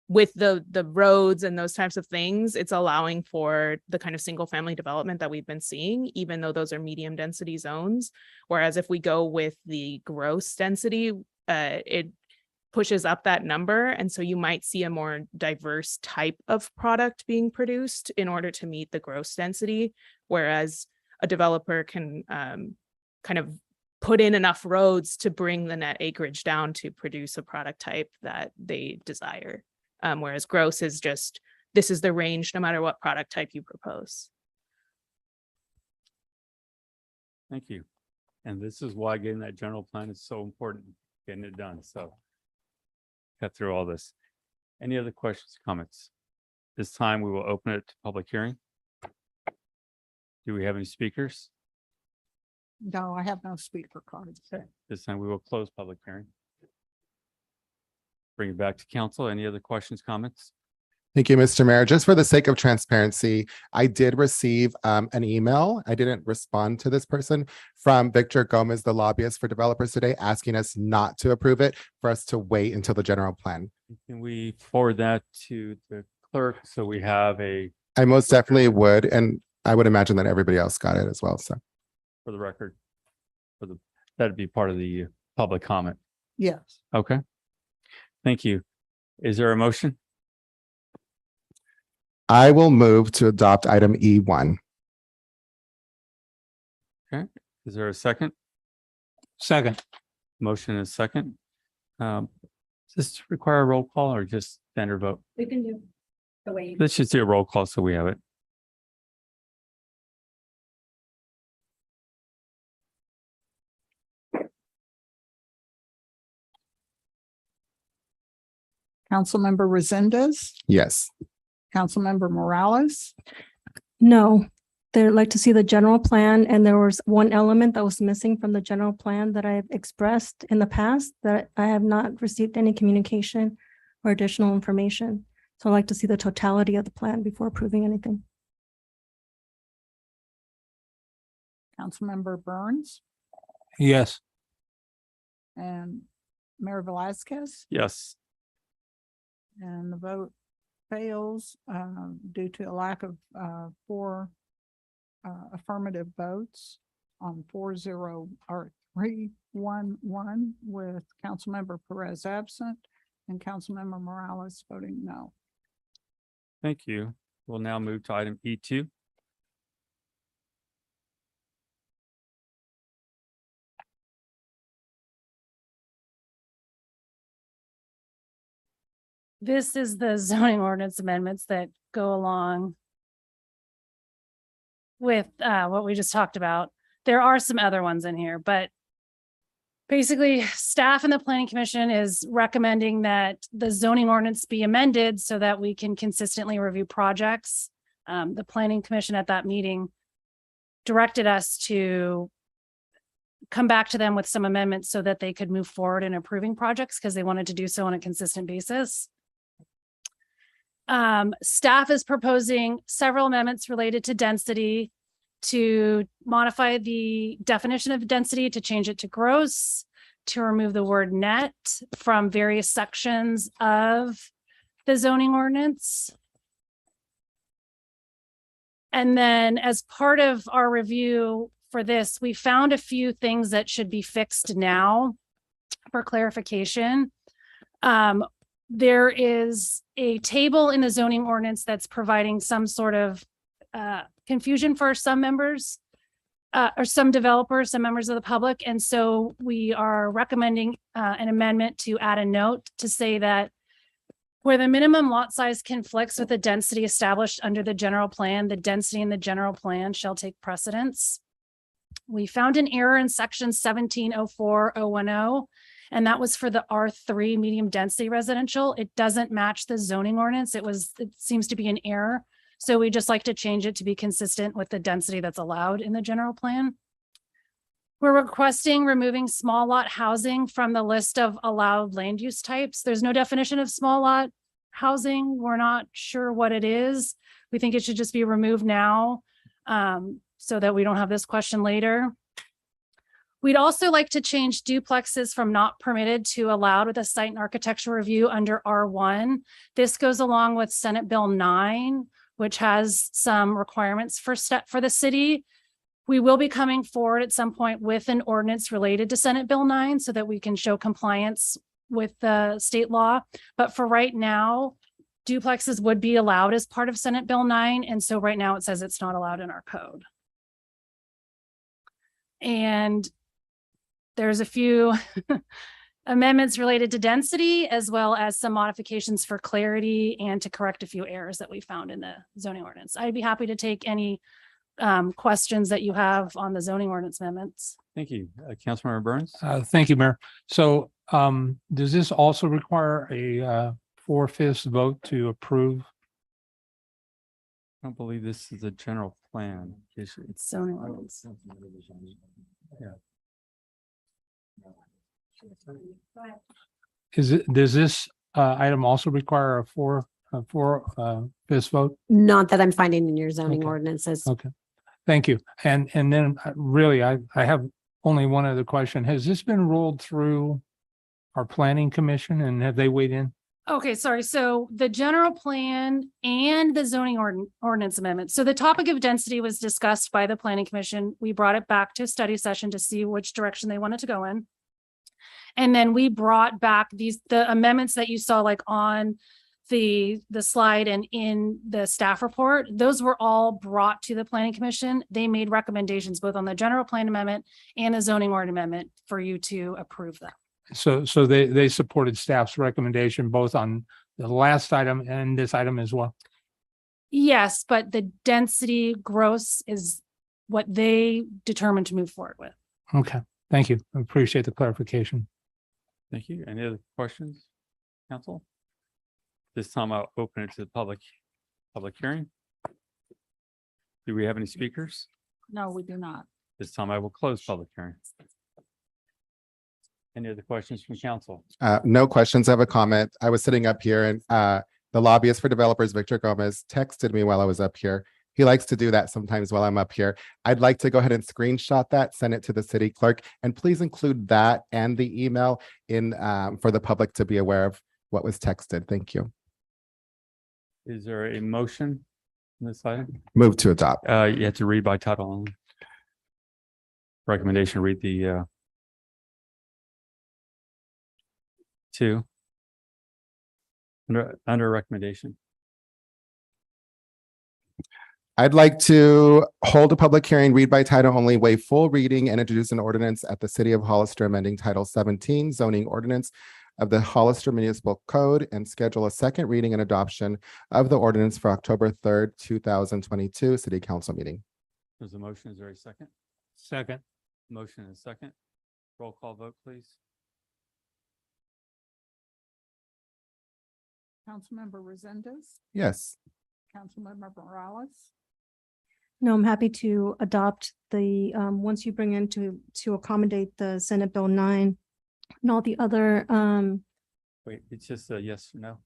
[SPEAKER 8] with the roads and those types of things, it's allowing for the kind of single family development that we've been seeing, even though those are medium density zones. Whereas if we go with the gross density, it pushes up that number. And so you might see a more diverse type of product being produced in order to meet the gross density, whereas a developer can kind of put in enough roads to bring the net acreage down to produce a product type that they desire. Whereas gross is just, this is the range no matter what product type you propose.
[SPEAKER 1] Thank you. And this is why getting that general plan is so important, getting it done. So cut through all this. Any other questions, comments? This time we will open it to public hearing. Do we have any speakers?
[SPEAKER 3] No, I have no speaker cards.
[SPEAKER 1] Okay. This time we will close public hearing. Bring it back to council. Any other questions, comments?
[SPEAKER 7] Thank you, Mr. Mayor. Just for the sake of transparency, I did receive an email. I didn't respond to this person from Victor Gomez, the lobbyist for developers today, asking us not to approve it, for us to wait until the general plan.
[SPEAKER 1] Can we forward that to the clerk so we have a,
[SPEAKER 7] I most definitely would, and I would imagine that everybody else got it as well. So
[SPEAKER 1] for the record, that'd be part of the public comment.
[SPEAKER 3] Yes.
[SPEAKER 1] Okay. Thank you. Is there a motion?
[SPEAKER 7] I will move to adopt item E1.
[SPEAKER 1] Okay. Is there a second?
[SPEAKER 5] Second.
[SPEAKER 1] Motion is second. Does this require a roll call or just standard vote?
[SPEAKER 6] We can do the way.
[SPEAKER 1] Let's just do a roll call so we have it.
[SPEAKER 3] Councilmember Resendez,
[SPEAKER 7] Yes.
[SPEAKER 3] Councilmember Morales,
[SPEAKER 6] No, they'd like to see the general plan, and there was one element that was missing from the general plan that I've expressed in the past that I have not received any communication or additional information. So I'd like to see the totality of the plan before approving anything.
[SPEAKER 3] Councilmember Burns,
[SPEAKER 5] Yes.
[SPEAKER 3] and Mayor Velazquez.
[SPEAKER 1] Yes.
[SPEAKER 3] And the vote fails due to a lack of 4 affirmative votes on 3-1-1 with Councilmember Perez absent and Councilmember Morales voting no.
[SPEAKER 1] Thank you. We'll now move to item E2.
[SPEAKER 13] This is the zoning ordinance amendments that go along with what we just talked about. There are some other ones in here, but basically staff and the planning commission is recommending that the zoning ordinance be amended so that we can consistently review projects. The planning commission at that meeting directed us to come back to them with some amendments so that they could move forward in approving projects because they wanted to do so on a consistent basis. Staff is proposing several amendments related to density to modify the definition of density, to change it to gross, to remove the word net from various sections of the zoning ordinance. And then as part of our review for this, we found a few things that should be fixed now for clarification. There is a table in the zoning ordinance that's providing some sort of confusion for some members or some developers, some members of the public. And so we are recommending an amendment to add a note to say that where the minimum lot size conflicts with the density established under the general plan, the density in the general plan shall take precedence. We found an error in section 1704-010. And that was for the R3 medium density residential. It doesn't match the zoning ordinance. It seems to be an error. So we just like to change it to be consistent with the density that's allowed in the general plan. We're requesting removing small lot housing from the list of allowed land use types. There's no definition of small lot housing. We're not sure what it is. We think it should just be removed now so that we don't have this question later. We'd also like to change duplexes from not permitted to allowed with a site and architectural review under R1. This goes along with Senate Bill 9, which has some requirements for the city. We will be coming forward at some point with an ordinance related to Senate Bill 9 so that we can show compliance with the state law. But for right now, duplexes would be allowed as part of Senate Bill 9. And so right now it says it's not allowed in our code. And there's a few amendments related to density, as well as some modifications for clarity and to correct a few errors that we found in the zoning ordinance. I'd be happy to take any questions that you have on the zoning ordinance amendments.
[SPEAKER 1] Thank you. Councilmember Burns?
[SPEAKER 5] Thank you, Mayor. So does this also require a 4/5 vote to approve?
[SPEAKER 1] I don't believe this is a general plan issue.
[SPEAKER 13] It's zoning ordinance.
[SPEAKER 1] Yeah.
[SPEAKER 5] Does this item also require a 4/5 vote?
[SPEAKER 14] Not that I'm finding in your zoning
[SPEAKER 5] Okay.
[SPEAKER 14] ordinances.
[SPEAKER 5] Okay, thank you. And then really, I have only one other question. Has this been rolled through our planning commission and have they weighed in?
[SPEAKER 13] Okay, sorry. So the general plan and the zoning ordinance amendment. So the topic of density was discussed by the planning commission. We brought it back to a study session to see which direction they wanted to go in. And then we brought back the amendments that you saw like on the slide and in the staff report. Those were all brought to the planning commission. They made recommendations both on the general plan amendment and the zoning ordinance amendment for you to approve them.
[SPEAKER 5] So they supported staff's recommendation both on the last item and this item as well?
[SPEAKER 13] Yes, but the density gross is what they determined to move forward with.
[SPEAKER 5] Okay, thank you. I appreciate the clarification.
[SPEAKER 1] Thank you. Any other questions, council? This time I'll open it to the public. Public hearing. Do we have any speakers?
[SPEAKER 3] No, we do not.
[SPEAKER 1] This time I will close public hearing. Any other questions from council?
[SPEAKER 7] No questions. I have a comment. I was sitting up here and the lobbyist for developers, Victor Gomez, texted me while I was up here. He likes to do that sometimes while I'm up here. I'd like to go ahead and screenshot that, send it to the city clerk, and please include that and the email in for the public to be aware of what was texted. Thank you.
[SPEAKER 1] Is there a motion on this item?
[SPEAKER 7] Move to adopt.
[SPEAKER 1] You have to read by title only. Recommendation, read the two. Under recommendation.
[SPEAKER 7] I'd like to hold a public hearing, read by title only, waive full reading, and introduce an ordinance at the City of Hollister amending Title 17 zoning ordinance of the Hollister Municipal Code and schedule a second reading and adoption of the ordinance for October 3rd, 2022 City Council meeting.
[SPEAKER 1] There's a motion. Is there a second?
[SPEAKER 5] Second.
[SPEAKER 1] Motion and second. Roll call vote, please.
[SPEAKER 3] Councilmember Resendez,
[SPEAKER 7] Yes.
[SPEAKER 3] Councilmember Morales,
[SPEAKER 6] No, I'm happy to adopt the, once you bring in to accommodate the Senate Bill 9 and all the other,
[SPEAKER 1] Wait, it's just a yes or no.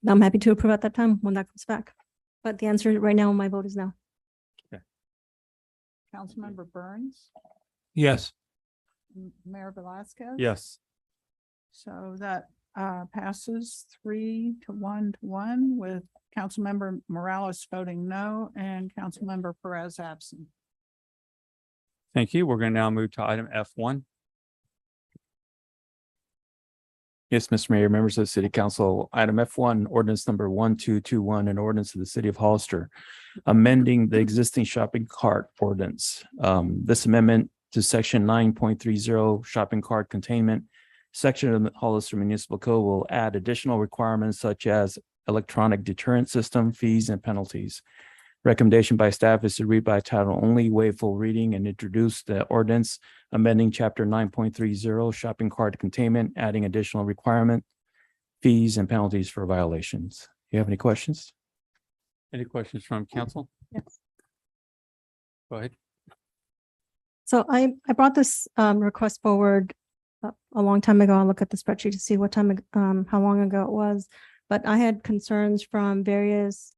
[SPEAKER 6] I'm happy to approve at that time when that comes back. But the answer right now, my vote is no.
[SPEAKER 3] Councilmember Burns,
[SPEAKER 5] Yes.
[SPEAKER 3] Mayor Velazquez.
[SPEAKER 1] Yes.
[SPEAKER 3] So that passes 3-1 with Councilmember Morales voting no and Councilmember Perez absent.
[SPEAKER 1] Thank you. We're going to now move to item F1.
[SPEAKER 12] Yes, Mr. Mayor, members of the City Council, item F1, ordinance number 1221, an ordinance of the City of Hollister, amending the existing shopping cart ordinance. This amendment to section 9.30 shopping cart containment section of the Hollister Municipal Code will add additional requirements such as electronic deterrent system, fees, and penalties. Recommendation by staff is to read by title only, waive full reading, and introduce the ordinance amending chapter 9.30 shopping cart containment, adding additional requirement, fees, and penalties for violations. Do you have any questions?
[SPEAKER 1] Any questions from council?
[SPEAKER 6] Yes.
[SPEAKER 1] Go ahead.
[SPEAKER 6] So I brought this request forward a long time ago. I'll look at the spreadsheet to see what time, how long ago it was. But I had concerns from various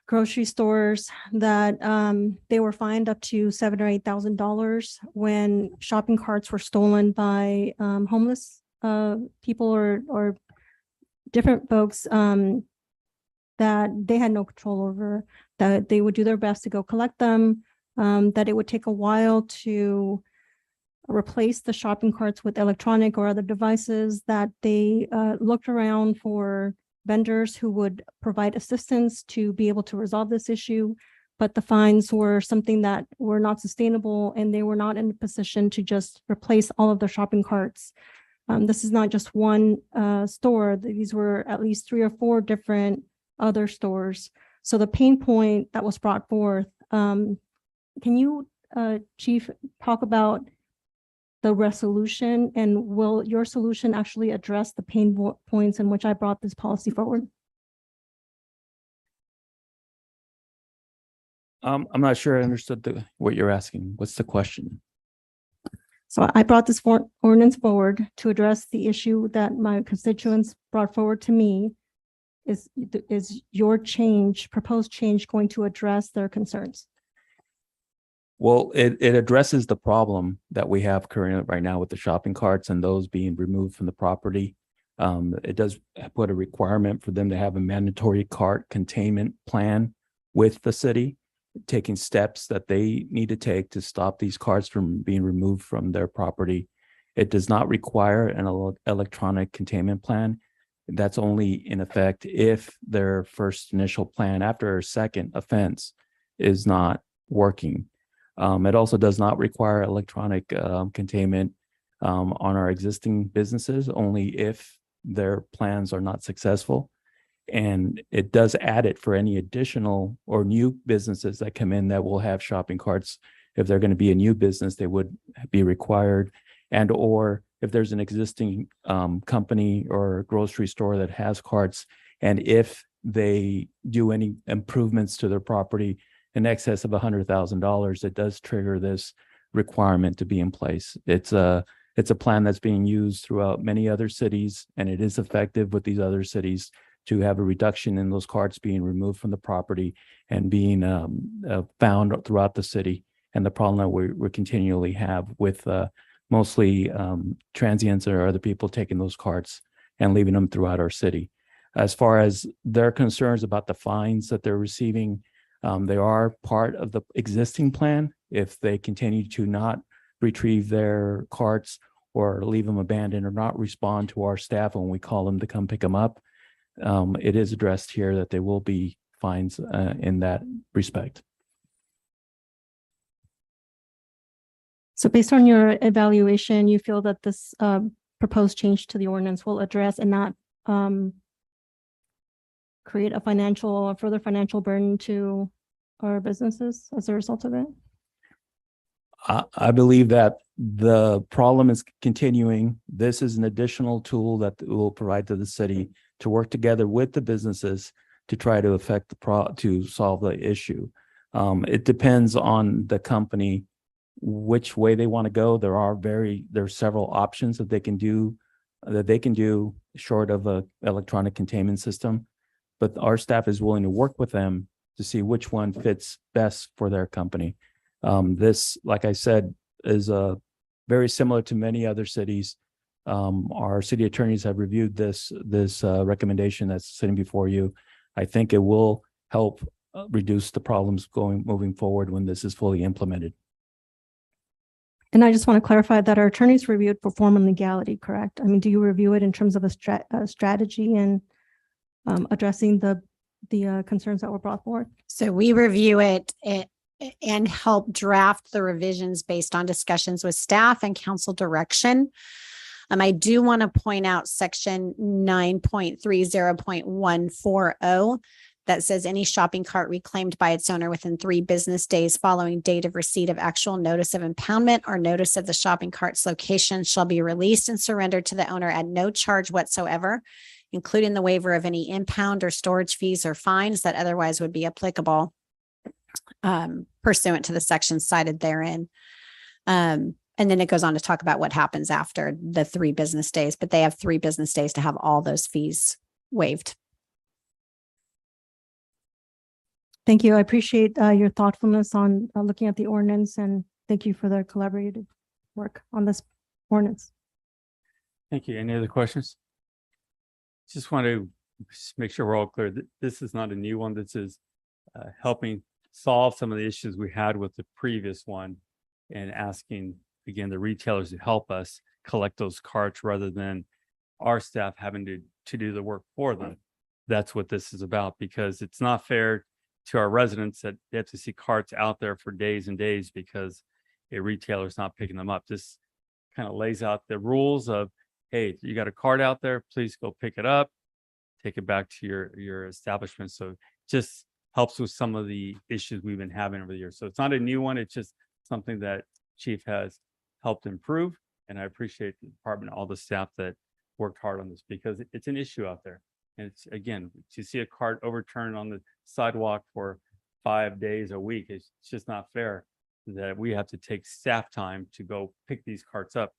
[SPEAKER 6] grocery stores that they were fined up to $7,000 or $8,000 when shopping carts were stolen by homeless people or different folks that they had no control over, that they would do their best to go collect them, that it would take a while to replace the shopping carts with electronic or other devices, that they looked around for vendors who would provide assistance to be able to resolve this issue, but the fines were something that were not sustainable and they were not in a position to just replace all of their shopping carts. This is not just one store. These were at least 3 or 4 different other stores. So the pain point that was brought forth, can you, Chief, talk about the resolution, and will your solution actually address the pain points in which I brought this policy forward?
[SPEAKER 12] I'm not sure I understood what you're asking. What's the question?
[SPEAKER 6] So I brought this ordinance forward to address the issue that my constituents brought forward to me. Is your proposed change going to address their concerns?
[SPEAKER 12] Well, it addresses the problem that we have currently right now with the shopping carts and those being removed from the property. It does put a requirement for them to have a mandatory cart containment plan with the city, taking steps that they need to take to stop these carts from being removed from their property. It does not require an electronic containment plan. That's only in effect if their first initial plan after a second offense is not working. It also does not require electronic containment on our existing businesses, only if their plans are not successful. And it does add it for any additional or new businesses that come in that will have shopping carts. If they're going to be a new business, they would be required. And or if there's an existing company or grocery store that has carts, and if they do any improvements to their property in excess of $100,000, it does trigger this requirement to be in place. It's a plan that's being used throughout many other cities, and it is effective with these other cities to have a reduction in those carts being removed from the property and being found throughout the city. And the problem that we continually have with mostly transients or other people taking those carts and leaving them throughout our city. As far as their concerns about the fines that they're receiving, they are part of the existing plan. If they continue to not retrieve their carts or leave them abandoned or not respond to our staff when we call them to come pick them up, it is addressed here that there will be fines in that respect.
[SPEAKER 6] So based on your evaluation, you feel that this proposed change to the ordinance will address and not create a further financial burden to our businesses as a result of it?
[SPEAKER 12] I believe that the problem is continuing. This is an additional tool that will provide to the city to work together with the businesses to try to affect to solve the issue. It depends on the company which way they want to go. There are several options that they can do short of a electronic containment system, but our staff is willing to work with them to see which one fits best for their company. This, like I said, is very similar to many other cities. Our city attorneys have reviewed this recommendation that's sitting before you. I think it will help reduce the problems moving forward when this is fully implemented.
[SPEAKER 6] And I just want to clarify that our attorneys reviewed for form and legality, correct? I mean, do you review it in terms of a strategy and addressing the concerns that were brought forward?
[SPEAKER 14] So we review it and help draft the revisions based on discussions with staff and council direction. I do want to point out section 9.30.140 that says any shopping cart reclaimed by its owner within 3 business days following date of receipt of actual notice of impoundment or notice of the shopping cart's location shall be released and surrendered to the owner at no charge whatsoever, including the waiver of any impound or storage fees or fines that otherwise would be applicable pursuant to the sections cited therein. And then it goes on to talk about what happens after the 3 business days, but they have 3 business days to have all those fees waived.
[SPEAKER 6] Thank you. I appreciate your thoughtfulness on looking at the ordinance, and thank you for the collaborative work on this ordinance.
[SPEAKER 1] Thank you. Any other questions? Just want to make sure we're all clear that this is not a new one. This is helping solve some of the issues we had with the previous one and asking, again, the retailers to help us collect those carts rather than our staff having to do the work for them. That's what this is about, because it's not fair to our residents that they have to see carts out there for days and days because a retailer is not picking them up. This kind of lays out the rules of, hey, you got a cart out there, please go pick it up, take it back to your establishment. So just helps with some of the issues we've been having over the years. So it's not a new one. It's just something that Chief has helped improve. And I appreciate the department, all the staff that worked hard on this, because it's an issue out there. And it's, again, to see a cart overturned on the sidewalk for 5 days a week, it's just not fair that we have to take staff time to go pick these carts up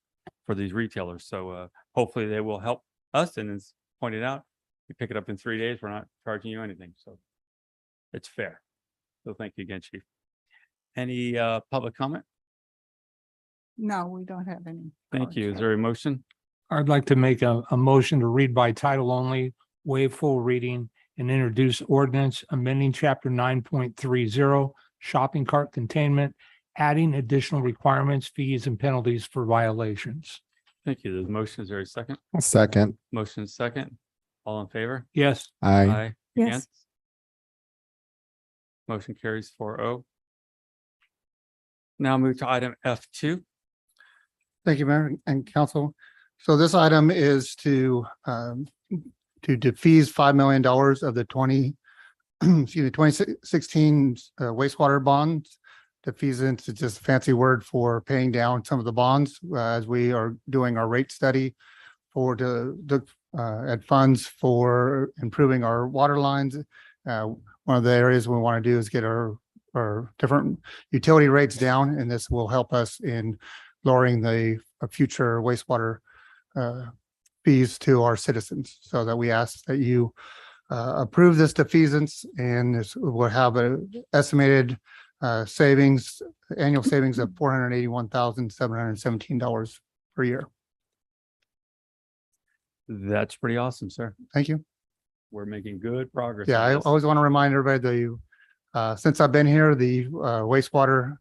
[SPEAKER 1] for these retailers. So hopefully they will help us. And as pointed out, you pick it up in 3 days, we're not charging you anything. So it's fair. So thank you again, Chief. Any public comment?
[SPEAKER 3] No, we don't have any.
[SPEAKER 1] Thank you. Is there a motion?
[SPEAKER 5] I'd like to make a motion to read by title only, waive full reading, and introduce ordinance amending chapter 9.30 shopping cart containment, adding additional requirements, fees, and penalties for violations.
[SPEAKER 1] Thank you. The motion, is there a second?
[SPEAKER 7] Second.
[SPEAKER 1] Motion is second. All in favor?
[SPEAKER 5] Yes.
[SPEAKER 7] Aye.
[SPEAKER 6] Yes.
[SPEAKER 1] Against? Motion carries 4-0. Now move to item F2.
[SPEAKER 2] Thank you, Mayor and Council. So this item is to defease $5 million of the 2016 wastewater bonds. Defease is just a fancy word for paying down some of the bonds as we are doing our rate study for the add funds for improving our water lines. One of the areas we want to do is get our different utility rates down, and this will help us in lowering the future wastewater fees to our citizens. So that we ask that you approve this defeasance, and this will have an estimated savings, annual savings of $481,717 per year.
[SPEAKER 1] That's pretty awesome, sir.
[SPEAKER 2] Thank you.
[SPEAKER 1] We're making good progress.
[SPEAKER 2] Yeah,
[SPEAKER 1] on
[SPEAKER 2] I
[SPEAKER 1] this.
[SPEAKER 2] always want to remind everybody that since I've been here, the wastewater,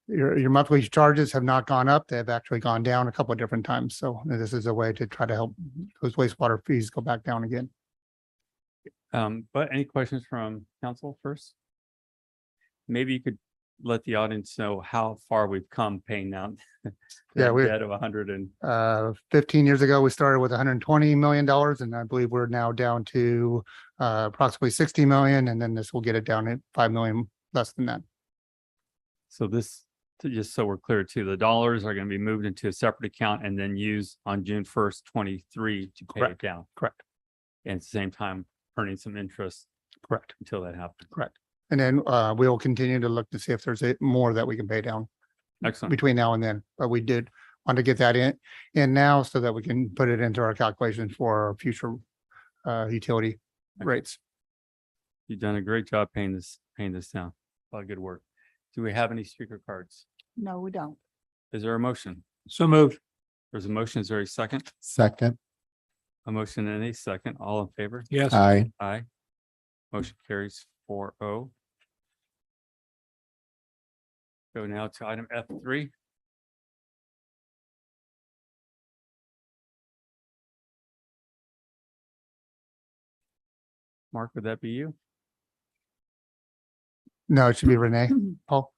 [SPEAKER 2] your monthly charges have not gone up. They've actually gone down a couple of different times. So this is a way to try to help those wastewater fees go back down again.
[SPEAKER 1] But any questions from council first? Maybe you could let the audience know how far we've come paying down
[SPEAKER 2] Yeah,
[SPEAKER 1] that debt of
[SPEAKER 2] 15 years ago, we started with $120 million, and I believe we're now down to approximately 60 million, and then this will get it down at 5 million less than that.
[SPEAKER 1] So this, just so we're clear too, the dollars are going to be moved into a separate account and then used on June 1st, 23 to pay it down.
[SPEAKER 2] Correct.
[SPEAKER 1] And at the same time, earning some interest.
[SPEAKER 2] Correct.
[SPEAKER 1] Until that happens.
[SPEAKER 2] Correct. And then we'll continue to look to see if there's more that we can pay down.
[SPEAKER 1] Excellent.
[SPEAKER 2] Between now and then, but we did want to get that in now so that we can put it into our calculations for our future utility rates.
[SPEAKER 1] You've done a great job paying this down. A lot of good work. Do we have any speaker cards?
[SPEAKER 3] No, we don't.
[SPEAKER 1] Is there a motion?
[SPEAKER 5] So moved.
[SPEAKER 1] There's a motion. Is there a second?
[SPEAKER 7] Second.
[SPEAKER 1] A motion and a second. All in favor?
[SPEAKER 5] Yes.
[SPEAKER 7] Aye.
[SPEAKER 1] Aye. Motion carries 4-0. Go now to item F3. Mark, would that be you?
[SPEAKER 2] No, it should be Renee. Paul.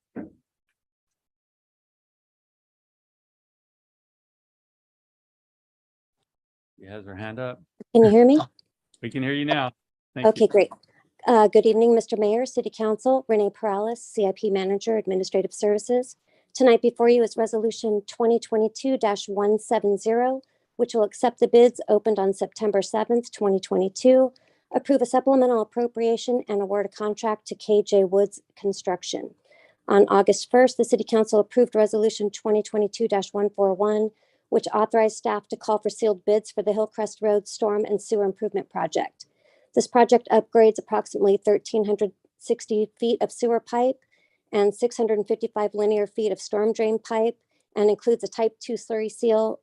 [SPEAKER 1] She has her hand up.
[SPEAKER 15] Can you hear me?
[SPEAKER 1] We can hear you now. Thank you.
[SPEAKER 15] Okay, great. Good evening, Mr. Mayor, City Council, Renee Perales, CIP Manager, Administrative Services. Tonight before you is Resolution 2022-170, which will accept the bids opened on September 7th, 2022, approve a supplemental appropriation and award a contract to KJ Woods Construction. On August 1st, the City Council approved Resolution 2022-141, which authorized staff to call for sealed bids for the Hillcrest Road Storm and Sewer Improvement Project. This project upgrades approximately 1,360 feet of sewer pipe and 655 linear feet of storm drain pipe, and includes a Type 2 slurry seal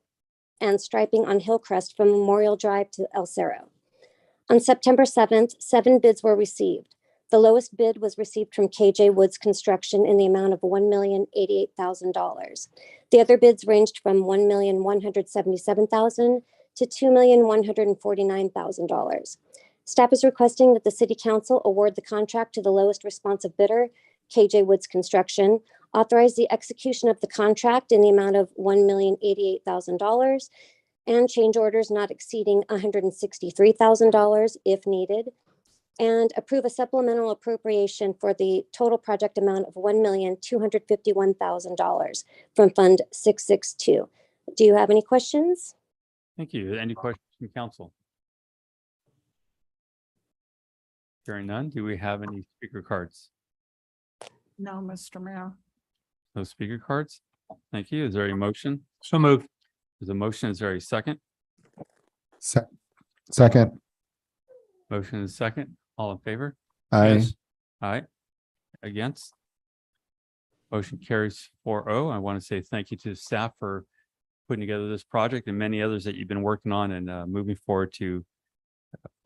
[SPEAKER 15] and striping on Hillcrest from Memorial Drive to El Cerro. On September 7th, 7 bids were received. The lowest bid was received from KJ Woods Construction in the amount of $1,088,000. The other bids ranged from $1,177,000 to $2,149,000. Staff is requesting that the City Council award the contract to the lowest responsive bidder, KJ Woods Construction, authorize the execution of the contract in the amount of $1,088,000, and change orders not exceeding $163,000 if needed, and approve a supplemental appropriation for the total project amount of $1,251,000 from Fund 662. Do you have any questions?
[SPEAKER 1] Thank you. Any questions from council? Hearing none, do we have any speaker cards?
[SPEAKER 3] No, Mr. Mayor.
[SPEAKER 1] No speaker cards? Thank you. Is there a motion?
[SPEAKER 5] So moved.
[SPEAKER 1] There's a motion. Is there a second?
[SPEAKER 7] Second.
[SPEAKER 1] Motion is second. All in favor?
[SPEAKER 7] Aye.
[SPEAKER 5] Yes.
[SPEAKER 1] Aye. Against? Motion carries 4-0. I want to say thank you to the staff for putting together this project and many others that you've been working on and moving forward to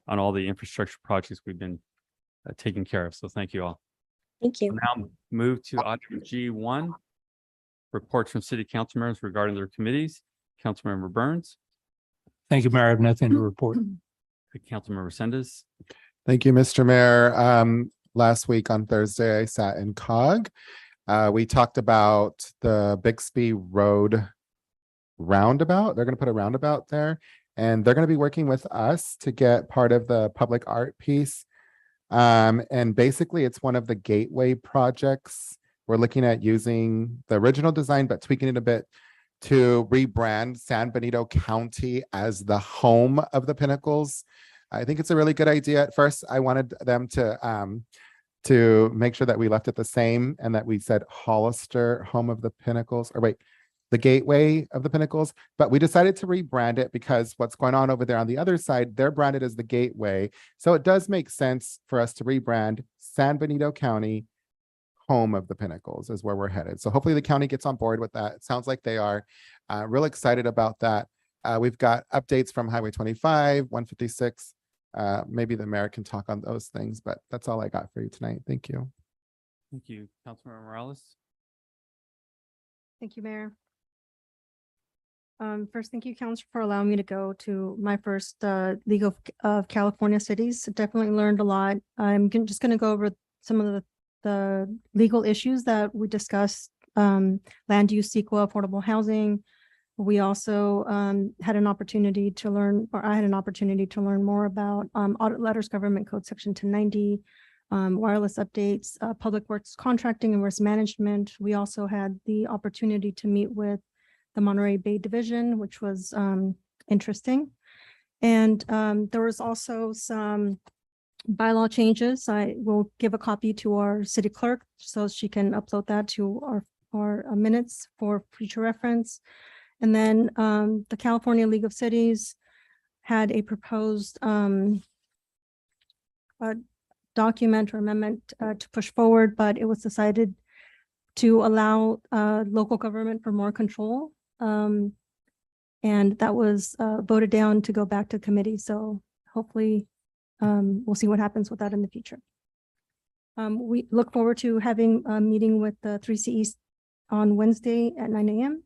[SPEAKER 1] on all the infrastructure projects we've been taking care of. So thank you all.
[SPEAKER 15] Thank you.
[SPEAKER 1] We'll now move to item G1, reports from city council members regarding their committees. Councilmember Burns,
[SPEAKER 5] Thank you, Mayor. I have nothing to report.
[SPEAKER 1] Councilmember Sendes,
[SPEAKER 7] Thank you, Mr. Mayor. Last week on Thursday, I sat in COG. We talked about the Bixby Road roundabout. They're going to put a roundabout there, and they're going to be working with us to get part of the public art piece. And basically, it's one of the gateway projects. We're looking at using the original design, but tweaking it a bit to rebrand San Benito County as the home of the Pinnacles. I think it's a really good idea. At first, I wanted them to make sure that we left it the same and that we said Hollister, home of the Pinnacles, or wait, the gateway of the Pinnacles, but we decided to rebrand it because what's going on over there on the other side, they're branded as the gateway. So it does make sense for us to rebrand San Benito County, home of the Pinnacles is where we're headed. So hopefully the county gets on board with that. It sounds like they are real excited about that. We've got updates from Highway 25, 156. Maybe the mayor can talk on those things, but that's all I got for you tonight. Thank you.
[SPEAKER 1] Thank you, Councilmember Morales.
[SPEAKER 6] Thank you, Mayor. First, thank you, Council, for allowing me to go to my first League of California Cities. Definitely learned a lot. I'm just going to go over some of the legal issues that we discussed, land use, CEQA, affordable housing. We also had an opportunity to learn, or I had an opportunity to learn more about audit letters, government code section 1090, wireless updates, public works contracting and risk management. We also had the opportunity to meet with the Monterey Bay Division, which was interesting. And there was also some bylaw changes. I will give a copy to our city clerk so she can upload that to our minutes for future reference. And then the California League of Cities had a proposed document or amendment to push forward, but it was decided to allow local government for more control. And that was voted down to go back to committee. So hopefully we'll see what happens with that in the future. We look forward to having a meeting with the 3C East on Wednesday at 9 a.m.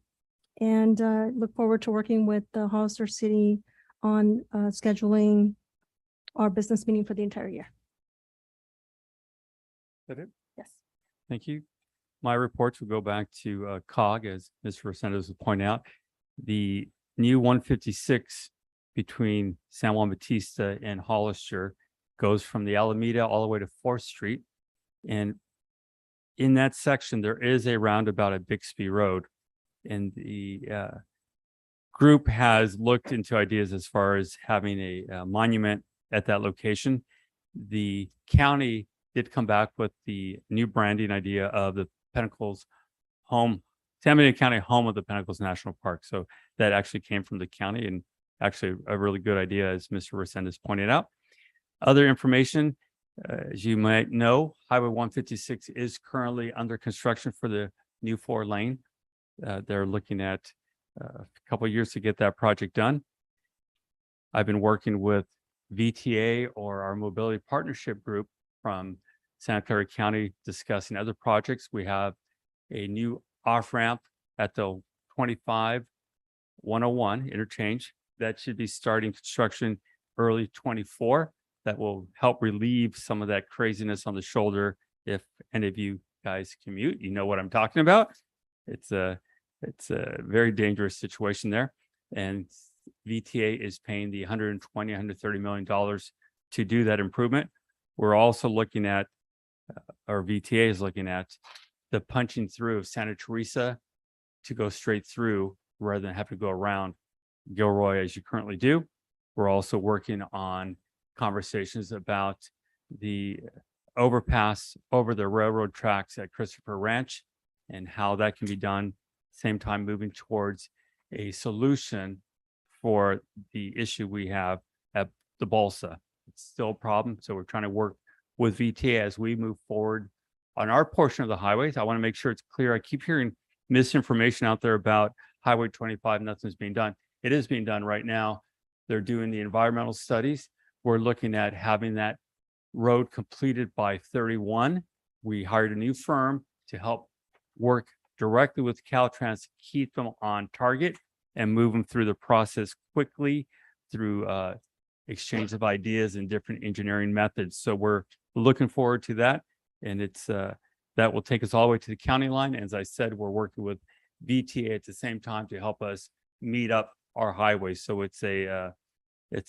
[SPEAKER 6] and look forward to working with the Hollister City on scheduling our business meeting for the entire year.
[SPEAKER 1] Is that it?
[SPEAKER 6] Yes.
[SPEAKER 1] Thank you. My reports will go back to COG, as Mr. Resendez would point out. The new 156 between San Juan Bautista and Hollister goes from the Alameda all the way to 4th Street. And in that section, there is a roundabout at Bixby Road. And the group has looked into ideas as far as having a monument at that location. The county did come back with the new branding idea of the Pinnacles home, San Benito County home of the Pinnacles National Park. So that actually came from the county, and actually a really good idea, as Mr. Resendez pointed out. Other information, as you might know, Highway 156 is currently under construction for the new 4-lane. They're looking at a couple of years to get that project done. I've been working with VTA, or our mobility partnership group from Santa Clara County, discussing other projects. We have a new off-ramp at the 25-101 interchange that should be starting construction early 24. That will help relieve some of that craziness on the shoulder. If any of you guys commute, you know what I'm talking about. It's a very dangerous situation there. And VTA is paying the $120, $130 million to do that improvement. We're also looking at, or VTA is looking at, the punching through of Santa Teresa to go straight through rather than have to go around Gilroy as you currently do. We're also working on conversations about the overpass over the railroad tracks at Christopher Ranch and how that can be done. Same time moving towards a solution for the issue we have at the Balsa. It's still a problem. So we're trying to work with VTA as we move forward on our portion of the highways. I want to make sure it's clear. I keep hearing misinformation out there about Highway 25. Nothing's being done. It is being done right now. They're doing the environmental studies. We're looking at having that road completed by 31. We hired a new firm to help work directly with Caltrans to keep them on target and move them through the process quickly through exchange of ideas and different engineering methods. So we're looking forward to that. And it's that will take us all the way to the county line. As I said, we're working with VTA at the same time to help us meet up our highways. So it's a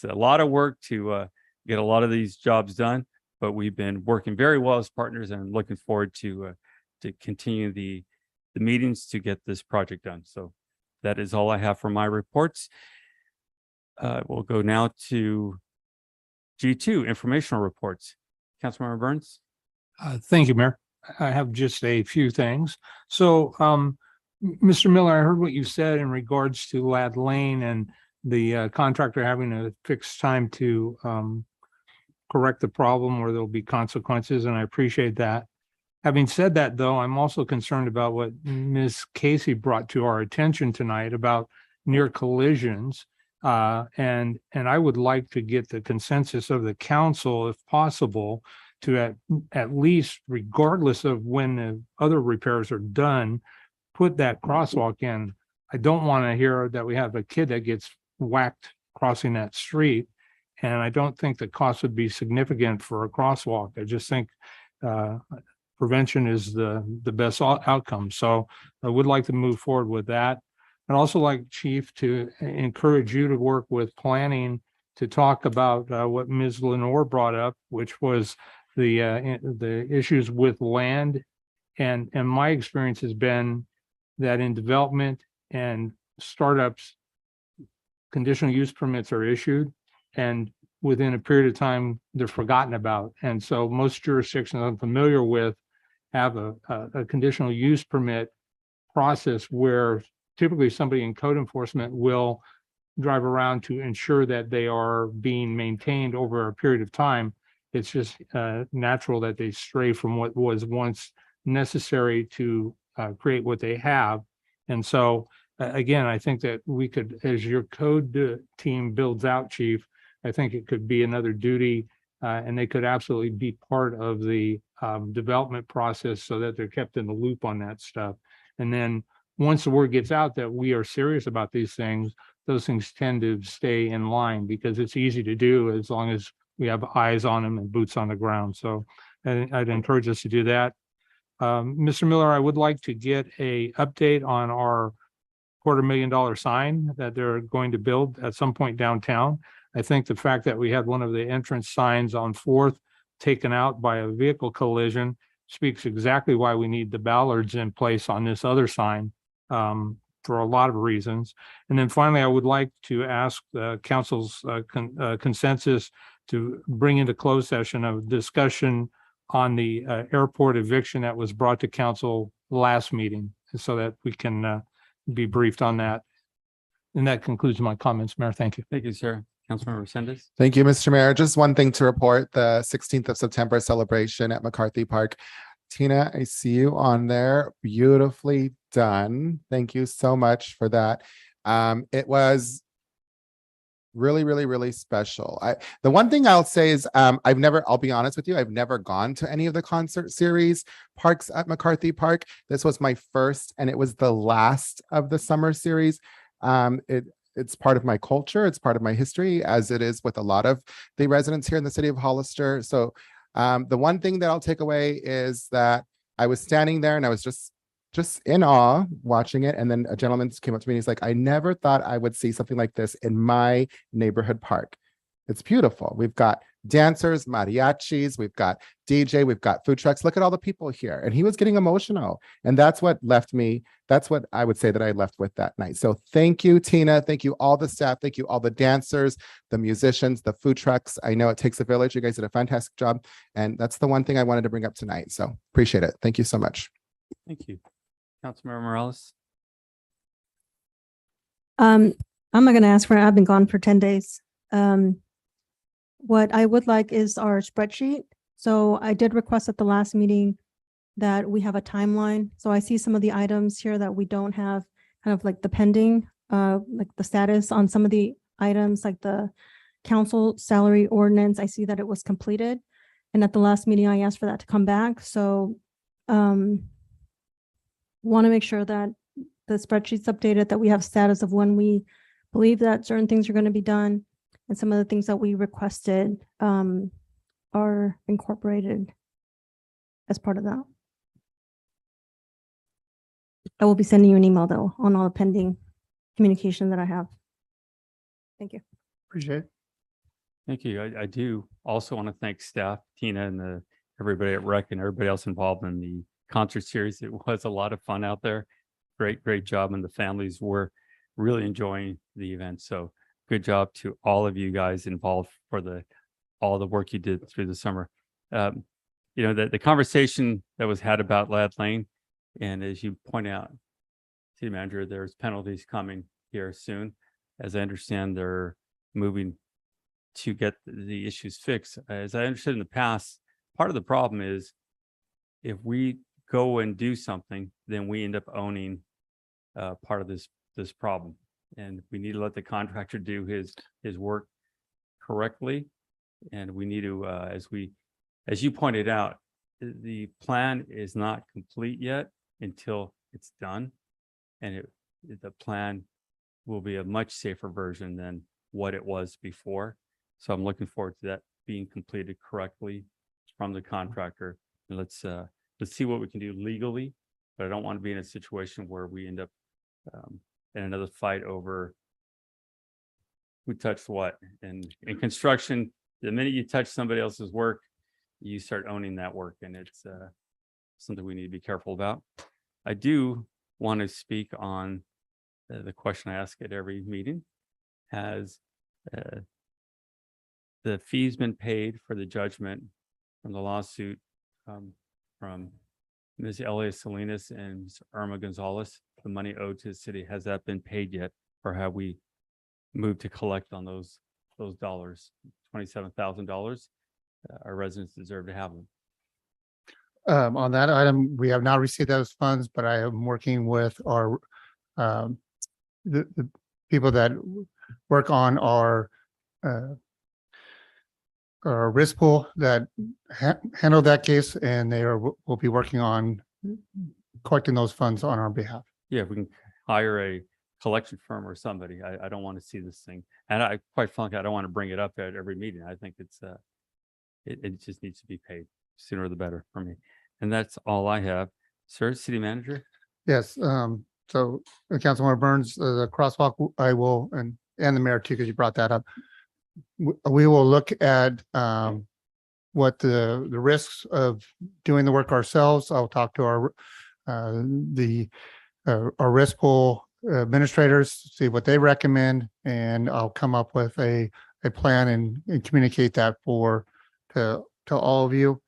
[SPEAKER 1] lot of work to get a lot of these jobs done, but we've been working very well as partners and looking forward to continue the meetings to get this project done. So that is all I have for my reports. We'll go now to G2, informational reports. Councilmember Burns.
[SPEAKER 5] Thank you, Mayor. I have just a few things. So, Mr. Miller, I heard what you said in regards to Lad Lane and the contractor having a fixed time to correct the problem or there'll be consequences, and I appreciate that. Having said that, though, I'm also concerned about what Ms. Casey brought to our attention tonight about near collisions. And I would like to get the consensus of the council, if possible, to at least, regardless of when the other repairs are done, put that crosswalk in. I don't want to hear that we have a kid that gets whacked crossing that street. And I don't think the cost would be significant for a crosswalk. I just think prevention is the best outcome. So I would like to move forward with that. I'd also like, Chief, to encourage you to work with planning to talk about what Ms. Lenore brought up, which was the issues with land. And my experience has been that in development and startups, conditional use permits are issued, and within a period of time, they're forgotten about. And so most jurisdictions I'm familiar with have a conditional use permit process where typically somebody in code enforcement will drive around to ensure that they are being maintained over a period of time. It's just natural that they stray from what was once necessary to create what they have. And so, again, I think that we could, as your code team builds out, Chief, I think it could be another duty, and they could absolutely be part of the development process so that they're kept in the loop on that stuff. And then once the word gets out that we are serious about these things, those things tend to stay in line because it's easy to do as long as we have eyes on them and boots on the ground. So I'd encourage us to do that. Mr. Miller, I would like to get a update on our $250,000 sign that they're going to build at some point downtown. I think the fact that we had one of the entrance signs on 4th taken out by a vehicle collision speaks exactly why we need the ballards in place on this other sign for a lot of reasons. And then finally, I would like to ask the council's consensus to bring into closed session a discussion on the airport eviction that was brought to council last meeting so that we can be briefed on that. And that concludes my comments, Mayor. Thank you.
[SPEAKER 1] Thank you, sir. Councilmember Resendez.
[SPEAKER 7] Thank you, Mr. Mayor. Just one thing to report, the 16th of September celebration at McCarthy Park. Tina, I see you on there. Beautifully done. Thank you so much for that. It was really, really, really special. The one thing I'll say is I'll be honest with you, I've never gone to any of the concert series parks at McCarthy Park. This was my first, and it was the last of the summer series. It's part of my culture. It's part of my history, as it is with a lot of the residents here in the city of Hollister. So the one thing that I'll take away is that I was standing there and I was just in awe watching it. And then a gentleman came up to me and he's like, I never thought I would see something like this in my neighborhood park. It's beautiful. We've got dancers, mariachis, we've got DJ, we've got food trucks. Look at all the people here. And he was getting emotional. And that's what I would say that I left with that night. So thank you, Tina. Thank you, all the staff. Thank you, all the dancers, the musicians, the food trucks. I know it takes a village. You guys did a fantastic job. And that's the one thing I wanted to bring up tonight. So appreciate it. Thank you so much.
[SPEAKER 1] Thank you. Councilmember Morales.
[SPEAKER 6] I'm not going to ask for it. I've been gone for 10 days. What I would like is our spreadsheet. So I did request at the last meeting that we have a timeline. So I see some of the items here that we don't have, kind of like the pending, like the status on some of the items, like the council salary ordinance. I see that it was completed. And at the last meeting, I asked for that to come back. So want to make sure that the spreadsheet's updated, that we have status of when we believe that certain things are going to be done. And some of the things that we requested are incorporated as part of that. I will be sending you an email though on all the pending communication that I have. Thank you.
[SPEAKER 2] Appreciate it.
[SPEAKER 1] Thank you. I do also want to thank staff, Tina, and everybody at REC and everybody else involved in the concert series. It was a lot of fun out there. Great job. And the families were really enjoying the event. So good job to all of you guys involved for all the work you did through the summer. The conversation that was had about Lad Lane, and as you point out, City Manager, there's penalties coming here soon. As I understand, they're moving to get the issues fixed. As I understood in the past, part of the problem is if we go and do something, then we end up owning part of this problem. And we need to let the contractor do his work correctly. And we need to, as you pointed out, the plan is not complete yet until it's done. And the plan will be a much safer version than what it was before. So I'm looking forward to that being completed correctly from the contractor. And let's see what we can do legally, but I don't want to be in a situation where we end up in another fight over who touched what. And in construction, the minute you touch somebody else's work, you start owning that work, and it's something we need to be careful about. I do want to speak on the question I ask at every meeting. Has the fees been paid for the judgment from the lawsuit from Ms. Elia Salinas and Ms. Irma Gonzalez? The money owed to the city, has that been paid yet, or have we moved to collect on those dollars? $27,000. Our residents deserve to have them.
[SPEAKER 2] On that item, we have not received those funds, but I am working with our the people that work on our risk pool that handle that case, and will be working on collecting those funds on our behalf.
[SPEAKER 1] Yeah, if we can hire a collection firm or somebody. I don't want to see this thing, and I quite frankly, I don't want to bring it up at every meeting. I think it's it just needs to be paid sooner the better for me. And that's all I have. Sir, City Manager?
[SPEAKER 2] Yes, so Councilmember Burns, the crosswalk, I will, and the mayor too, because you brought that up. We will look at what the risks of doing the work ourselves. I'll talk to our risk pool administrators, see what they recommend, and I'll come up with a plan and communicate that to all of you.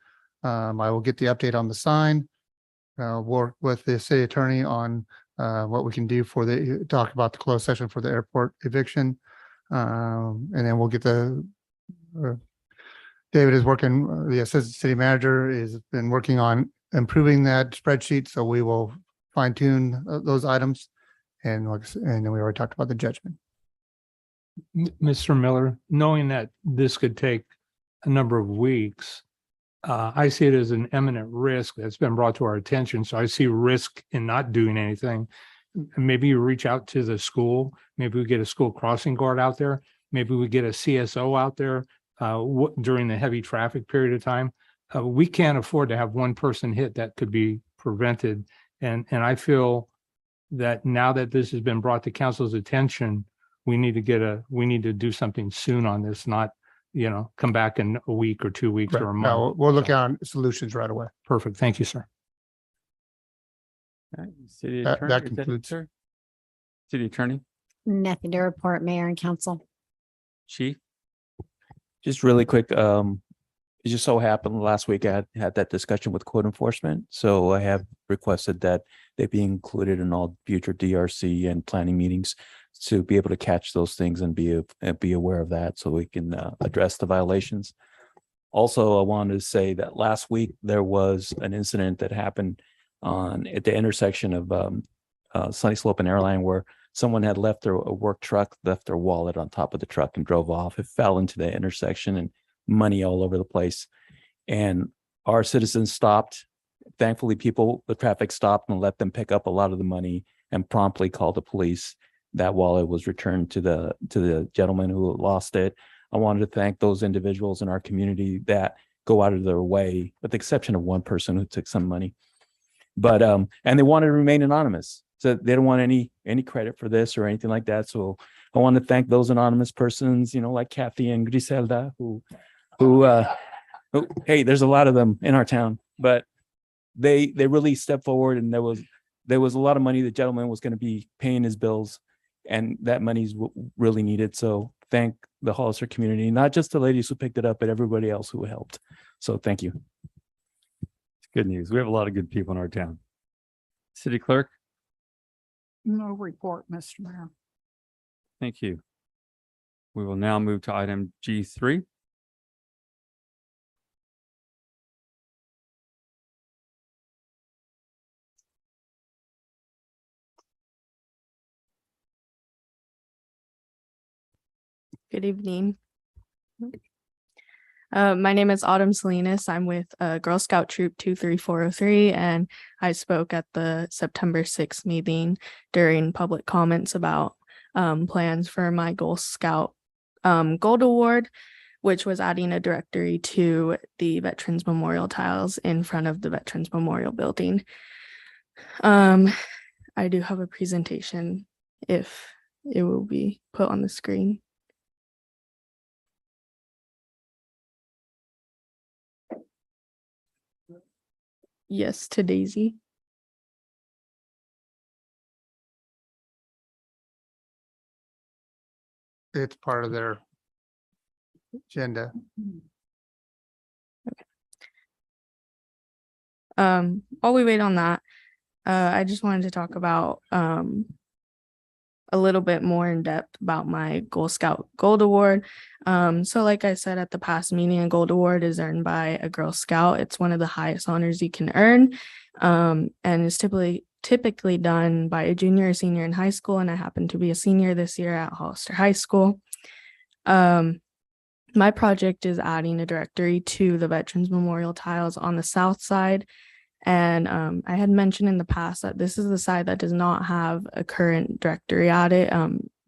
[SPEAKER 2] I will get the update on the sign, work with the city attorney on what we can do talk about the closed session for the airport eviction. And then we'll get David is working, the assistant city manager has been working on improving that spreadsheet. So we will fine tune those items. And then we already talked about the judgment.
[SPEAKER 5] Mr. Miller, knowing that this could take a number of weeks, I see it as an imminent risk that's been brought to our attention. So I see risk in not doing anything. Maybe you reach out to the school. Maybe we get a school crossing guard out there. Maybe we get a CSO out there during the heavy traffic period of time. We can't afford to have one person hit that could be prevented. And I feel that now that this has been brought to council's attention, we need to do something soon on this, not, come back in a week or 2 weeks or a month.
[SPEAKER 2] No, we'll look at solutions right away.
[SPEAKER 5] Perfect. Thank you, sir.
[SPEAKER 1] All right, City
[SPEAKER 2] That
[SPEAKER 1] Attorney, is
[SPEAKER 2] concludes.
[SPEAKER 1] sir? City Attorney,
[SPEAKER 14] Nothing to report, Mayor and Council.
[SPEAKER 1] Chief?
[SPEAKER 12] Just really quick, it just so happened last week I had that discussion with code enforcement. So I have requested that they be included in all future DRC and planning meetings to be able to catch those things and be aware of that so we can address the violations. Also, I wanted to say that last week there was an incident that happened at the intersection of Sunny Slope and Airline, where someone had left a work truck, left their wallet on top of the truck and drove off. It fell into the intersection and money all over the place. And our citizens stopped. Thankfully, the traffic stopped and let them pick up a lot of the money and promptly called the police. That wallet was returned to the gentleman who lost it. I wanted to thank those individuals in our community that go out of their way, with the exception of one person who took some money. But and they wanted to remain anonymous. So they don't want any credit for this or anything like that. So I want to thank those anonymous persons, like Kathy and Griselda, who hey, there's a lot of them in our town, but they really stepped forward, and there was a lot of money the gentleman was going to be paying his bills. and that money's really needed. So thank the Hollister community, not just the ladies who picked it up, but everybody else who helped. So thank you.
[SPEAKER 1] It's good news. We have a lot of good people in our town. City Clerk,
[SPEAKER 3] No report, Mr. Mayor.
[SPEAKER 1] thank you. We will now move to item G3.
[SPEAKER 16] Good evening. My name is Autumn Salinas. I'm with Girl Scout Troop 23403, and I spoke at the September 6th meeting during public comments about plans for my Girl Scout Gold Award, which was adding a directory to the Veterans Memorial tiles in front of the Veterans Memorial Building. I do have a presentation if it will be put on the screen. Yes, to Daisy.
[SPEAKER 2] It's part of their agenda.
[SPEAKER 16] While we wait on that, I just wanted to talk about a little bit more in depth about my Girl Scout Gold Award. So like I said at the past meeting, a Gold Award is earned by a Girl Scout. It's one of the highest honors you can earn, and is typically done by a junior or senior in high school, and I happen to be a senior this year at Hollister High School. My project is adding a directory to the Veterans Memorial tiles on the south side. And I had mentioned in the past that this is the side that does not have a current directory added.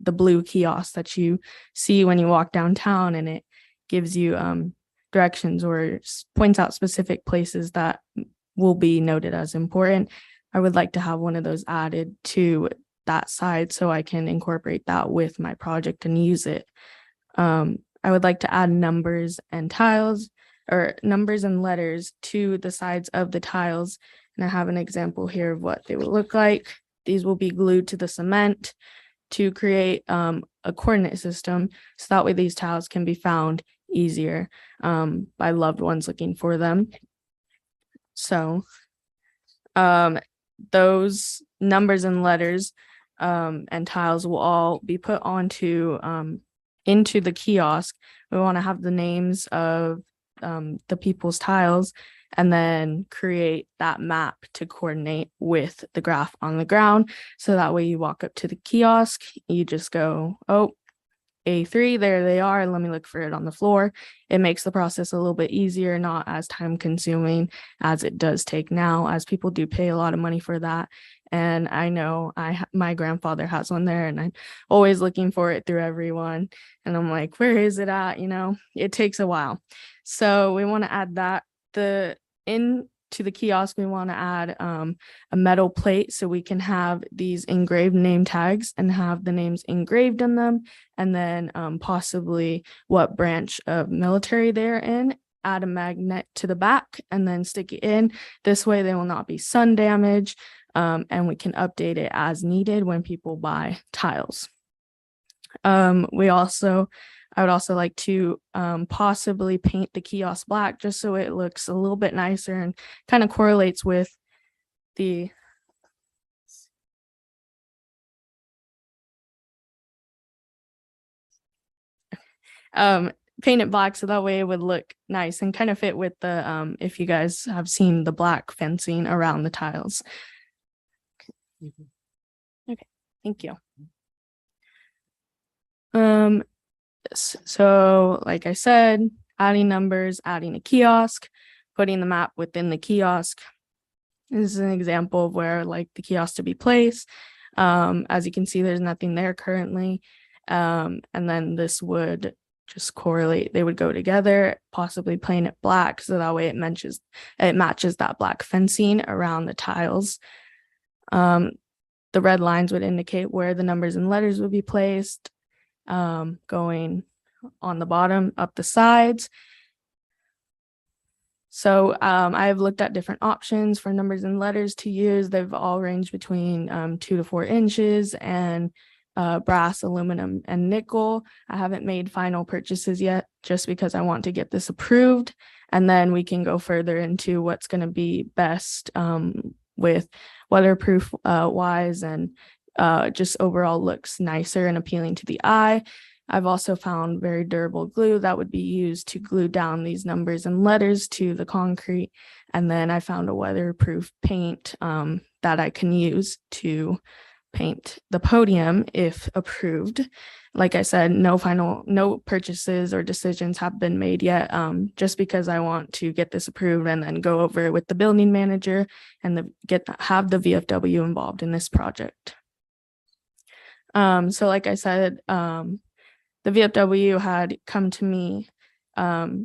[SPEAKER 16] The blue kiosk that you see when you walk downtown, and it gives you directions or points out specific places that will be noted as important. I would like to have one of those added to that side so I can incorporate that with my project and use it. I would like to add numbers and tiles, or numbers and letters, to the sides of the tiles. And I have an example here of what they will look like. These will be glued to the cement to create a coordinate system, so that way these tiles can be found easier by loved ones looking for them. So those numbers and letters and tiles will all be put onto into the kiosk. We want to have the names of the people's tiles, and then create that map to coordinate with the graph on the ground. So that way you walk up to the kiosk, you just go, oh, A3, there they are. Let me look for it on the floor. It makes the process a little bit easier, not as time consuming as it does take now, as people do pay a lot of money for that. And I know my grandfather has one there, and I'm always looking for it through everyone. And I'm like, where is it at? You know, it takes a while. So we want to add that. Into the kiosk, we want to add a metal plate so we can have these engraved name tags and have the names engraved in them, and then possibly what branch of military they're in. Add a magnet to the back and then stick it in. This way they will not be sun damaged, and we can update it as needed when people buy tiles. I would also like to possibly paint the kiosk black, just so it looks a little bit nicer and kind of correlates with the paint it black, so that way it would look nice and kind of fit with the if you guys have seen the black fencing around the tiles. Okay, thank you. So like I said, adding numbers, adding a kiosk, putting the map within the kiosk. This is an example of where I'd like the kiosk to be placed. As you can see, there's nothing there currently. And then this would just correlate. They would go together, possibly paint it black, so that way it matches that black fencing around the tiles. The red lines would indicate where the numbers and letters would be placed, going on the bottom, up the sides. So I've looked at different options for numbers and letters to use. They've all ranged between 2 to 4 inches, and brass, aluminum, and nickel. I haven't made final purchases yet just because I want to get this approved. And then we can go further into what's going to be best with weatherproof wise and just overall looks nicer and appealing to the eye. I've also found very durable glue that would be used to glue down these numbers and letters to the concrete. And then I found a weatherproof paint that I can use to paint the podium if approved. Like I said, no purchases or decisions have been made yet, just because I want to get this approved and then go over it with the building manager and have the VFW involved in this project. So like I said, the VFW had come to me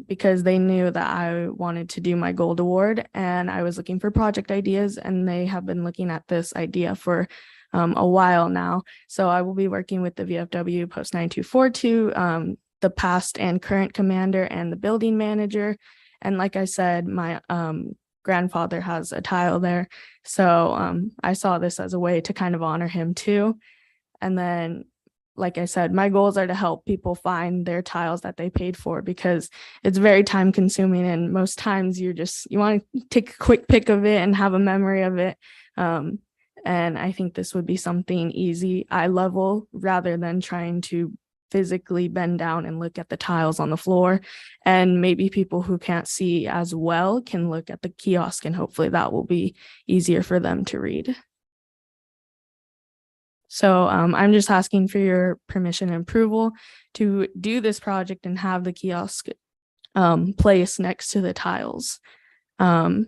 [SPEAKER 16] because they knew that I wanted to do my gold award and I was looking for project ideas, and they have been looking at this idea for a while now. So I will be working with the VFW Post 9242, the past and current commander and the building manager. And like I said, my grandfather has a tile there. So I saw this as a way to kind of honor him too. And then, like I said, my goals are to help people find their tiles that they paid for, because it's very time consuming. And most times you want to take a quick pic of it and have a memory of it. And I think this would be something easy, eye level, rather than trying to physically bend down and look at the tiles on the floor. And maybe people who can't see as well can look at the kiosk, and hopefully that will be easier for them to read. So I'm just asking for your permission and approval to do this project and have the kiosk placed next to the tiles. And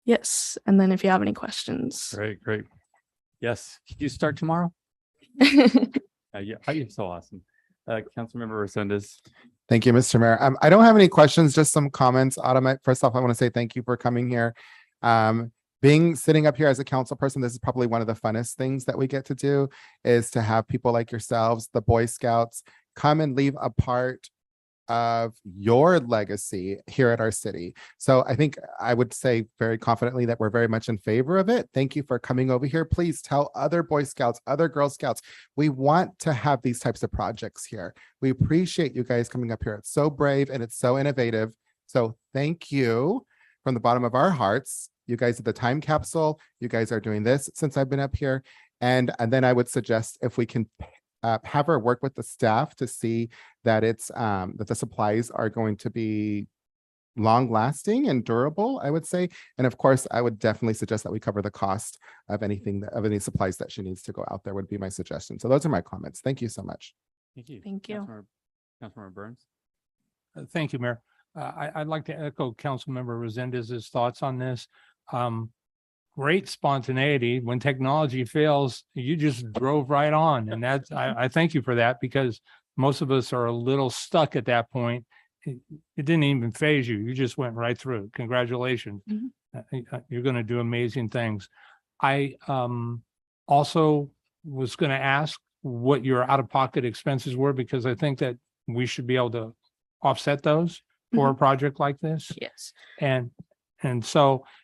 [SPEAKER 16] yes, and then if you have any questions.
[SPEAKER 1] Great. Yes. Can you start tomorrow? Yeah, you're so awesome. Councilmember Resendez.
[SPEAKER 7] Thank you, Mr. Mayor. I don't have any questions, just some comments. Autumn, first off, I want to say thank you for coming here. Sitting up here as a council person, this is probably one of the funnest things that we get to do, is to have people like yourselves, the Boy Scouts, come and leave a part of your legacy here at our city. So I think I would say very confidently that we're very much in favor of it. Thank you for coming over here. Please tell other Boy Scouts, other Girl Scouts, we want to have these types of projects here. We appreciate you guys coming up here. It's so brave and it's so innovative. So thank you from the bottom of our hearts. You guys are the time capsule. You guys are doing this since I've been up here. And then I would suggest if we can have her work with the staff to see that that the supplies are going to be long lasting and durable, I would say. And of course, I would definitely suggest that we cover the cost of any supplies that she needs to go out there, would be my suggestion. So those are my comments. Thank you so much.
[SPEAKER 1] Thank you.
[SPEAKER 16] Thank you.
[SPEAKER 1] Councilmember Burns.
[SPEAKER 5] Thank you, Mayor. I'd like to echo Councilmember Resendez's thoughts on this. Great spontaneity. When technology fails, you just drove right on. And that's, I thank you for that, because most of us are a little stuck at that point. It didn't even phase you. You just went right through. Congratulations. Mm-hmm. You're going to do amazing things. I also was going to ask what your out-of-pocket expenses were, because I think that we should be able to offset those for a project like this.
[SPEAKER 16] Yes.
[SPEAKER 5] And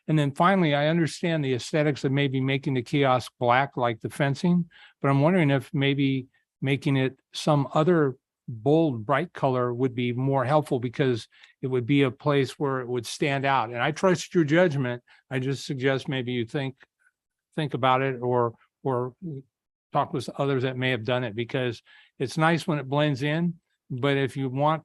[SPEAKER 5] then finally, I understand the aesthetics of maybe making the kiosk black like the fencing, but I'm wondering if maybe making it some other bold, bright color would be more helpful, because it would be a place where it would stand out. And I trust your judgment. I just suggest maybe you think about it, or talk with others that may have done it, because it's nice when it blends in. But if you want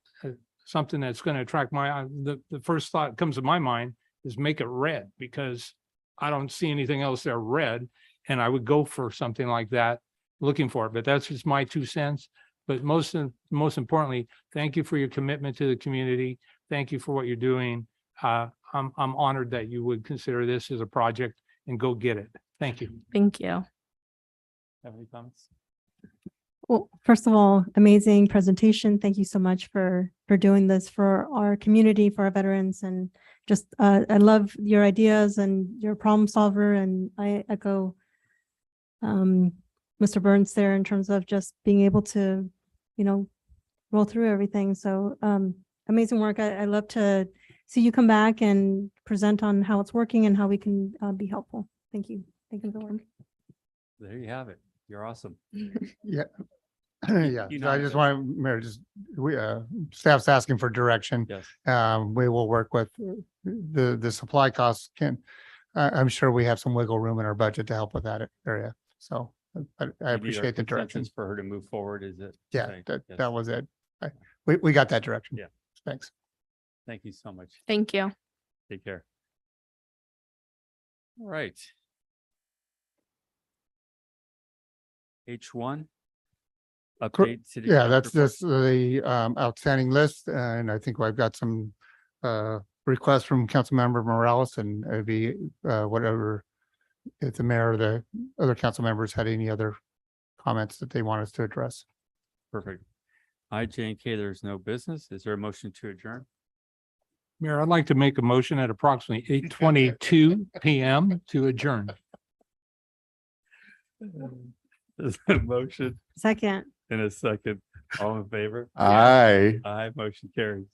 [SPEAKER 5] something that's going to attract my eye, the first thought that comes to my mind is make it red, because I don't see anything else there red. And I would go for something like that, looking for it. But that's just my 2 cents. But most importantly, thank you for your commitment to the community. Thank you for what you're doing. I'm honored that you would consider this as a project and go get it. Thank you.
[SPEAKER 16] Thank you.
[SPEAKER 1] Have any comments?
[SPEAKER 6] Well, first of all, amazing presentation. Thank you so much for doing this for our community, for our veterans, and just I love your ideas and your problem solver. And I echo Mr. Burns there in terms of just being able to, roll through everything. So amazing work. I love to see you come back and present on how it's working and how we can be helpful. Thank you. Thank you for the work.
[SPEAKER 1] There you have it. You're awesome.
[SPEAKER 2] Yeah. Yeah,
[SPEAKER 1] You
[SPEAKER 2] so
[SPEAKER 1] know
[SPEAKER 2] I
[SPEAKER 1] it
[SPEAKER 2] just
[SPEAKER 1] is.
[SPEAKER 2] want, Mayor, just, staff's asking for direction.
[SPEAKER 1] Yes.
[SPEAKER 2] We will work with the supply costs I'm sure we have some wiggle room in our budget to help with that area. So I
[SPEAKER 1] You need our
[SPEAKER 2] appreciate the direction.
[SPEAKER 1] consensus for her to move forward, is it?
[SPEAKER 2] Yeah,
[SPEAKER 1] Okay,
[SPEAKER 2] that
[SPEAKER 1] yes.
[SPEAKER 2] was it. We got that direction.
[SPEAKER 1] Yeah.
[SPEAKER 2] Thanks.
[SPEAKER 1] Thank you so much.
[SPEAKER 16] Thank you.
[SPEAKER 1] Take care. All right. H1. Update city.
[SPEAKER 2] Yeah,
[SPEAKER 1] council
[SPEAKER 2] that's
[SPEAKER 1] report.
[SPEAKER 2] just the outstanding list. And I think I've got some requests from Councilmember Morales, and it'd be whatever, if the mayor or the other council members had any other comments that they want us to address.
[SPEAKER 1] Perfect. J&K, there's no business. Is there a motion to adjourn?
[SPEAKER 5] Mayor, I'd like to make a motion at approximately 8:22 PM to adjourn.
[SPEAKER 1] There's a motion
[SPEAKER 6] Second.
[SPEAKER 1] in a second. All in favor?
[SPEAKER 7] Aye.
[SPEAKER 1] Aye, motion carries.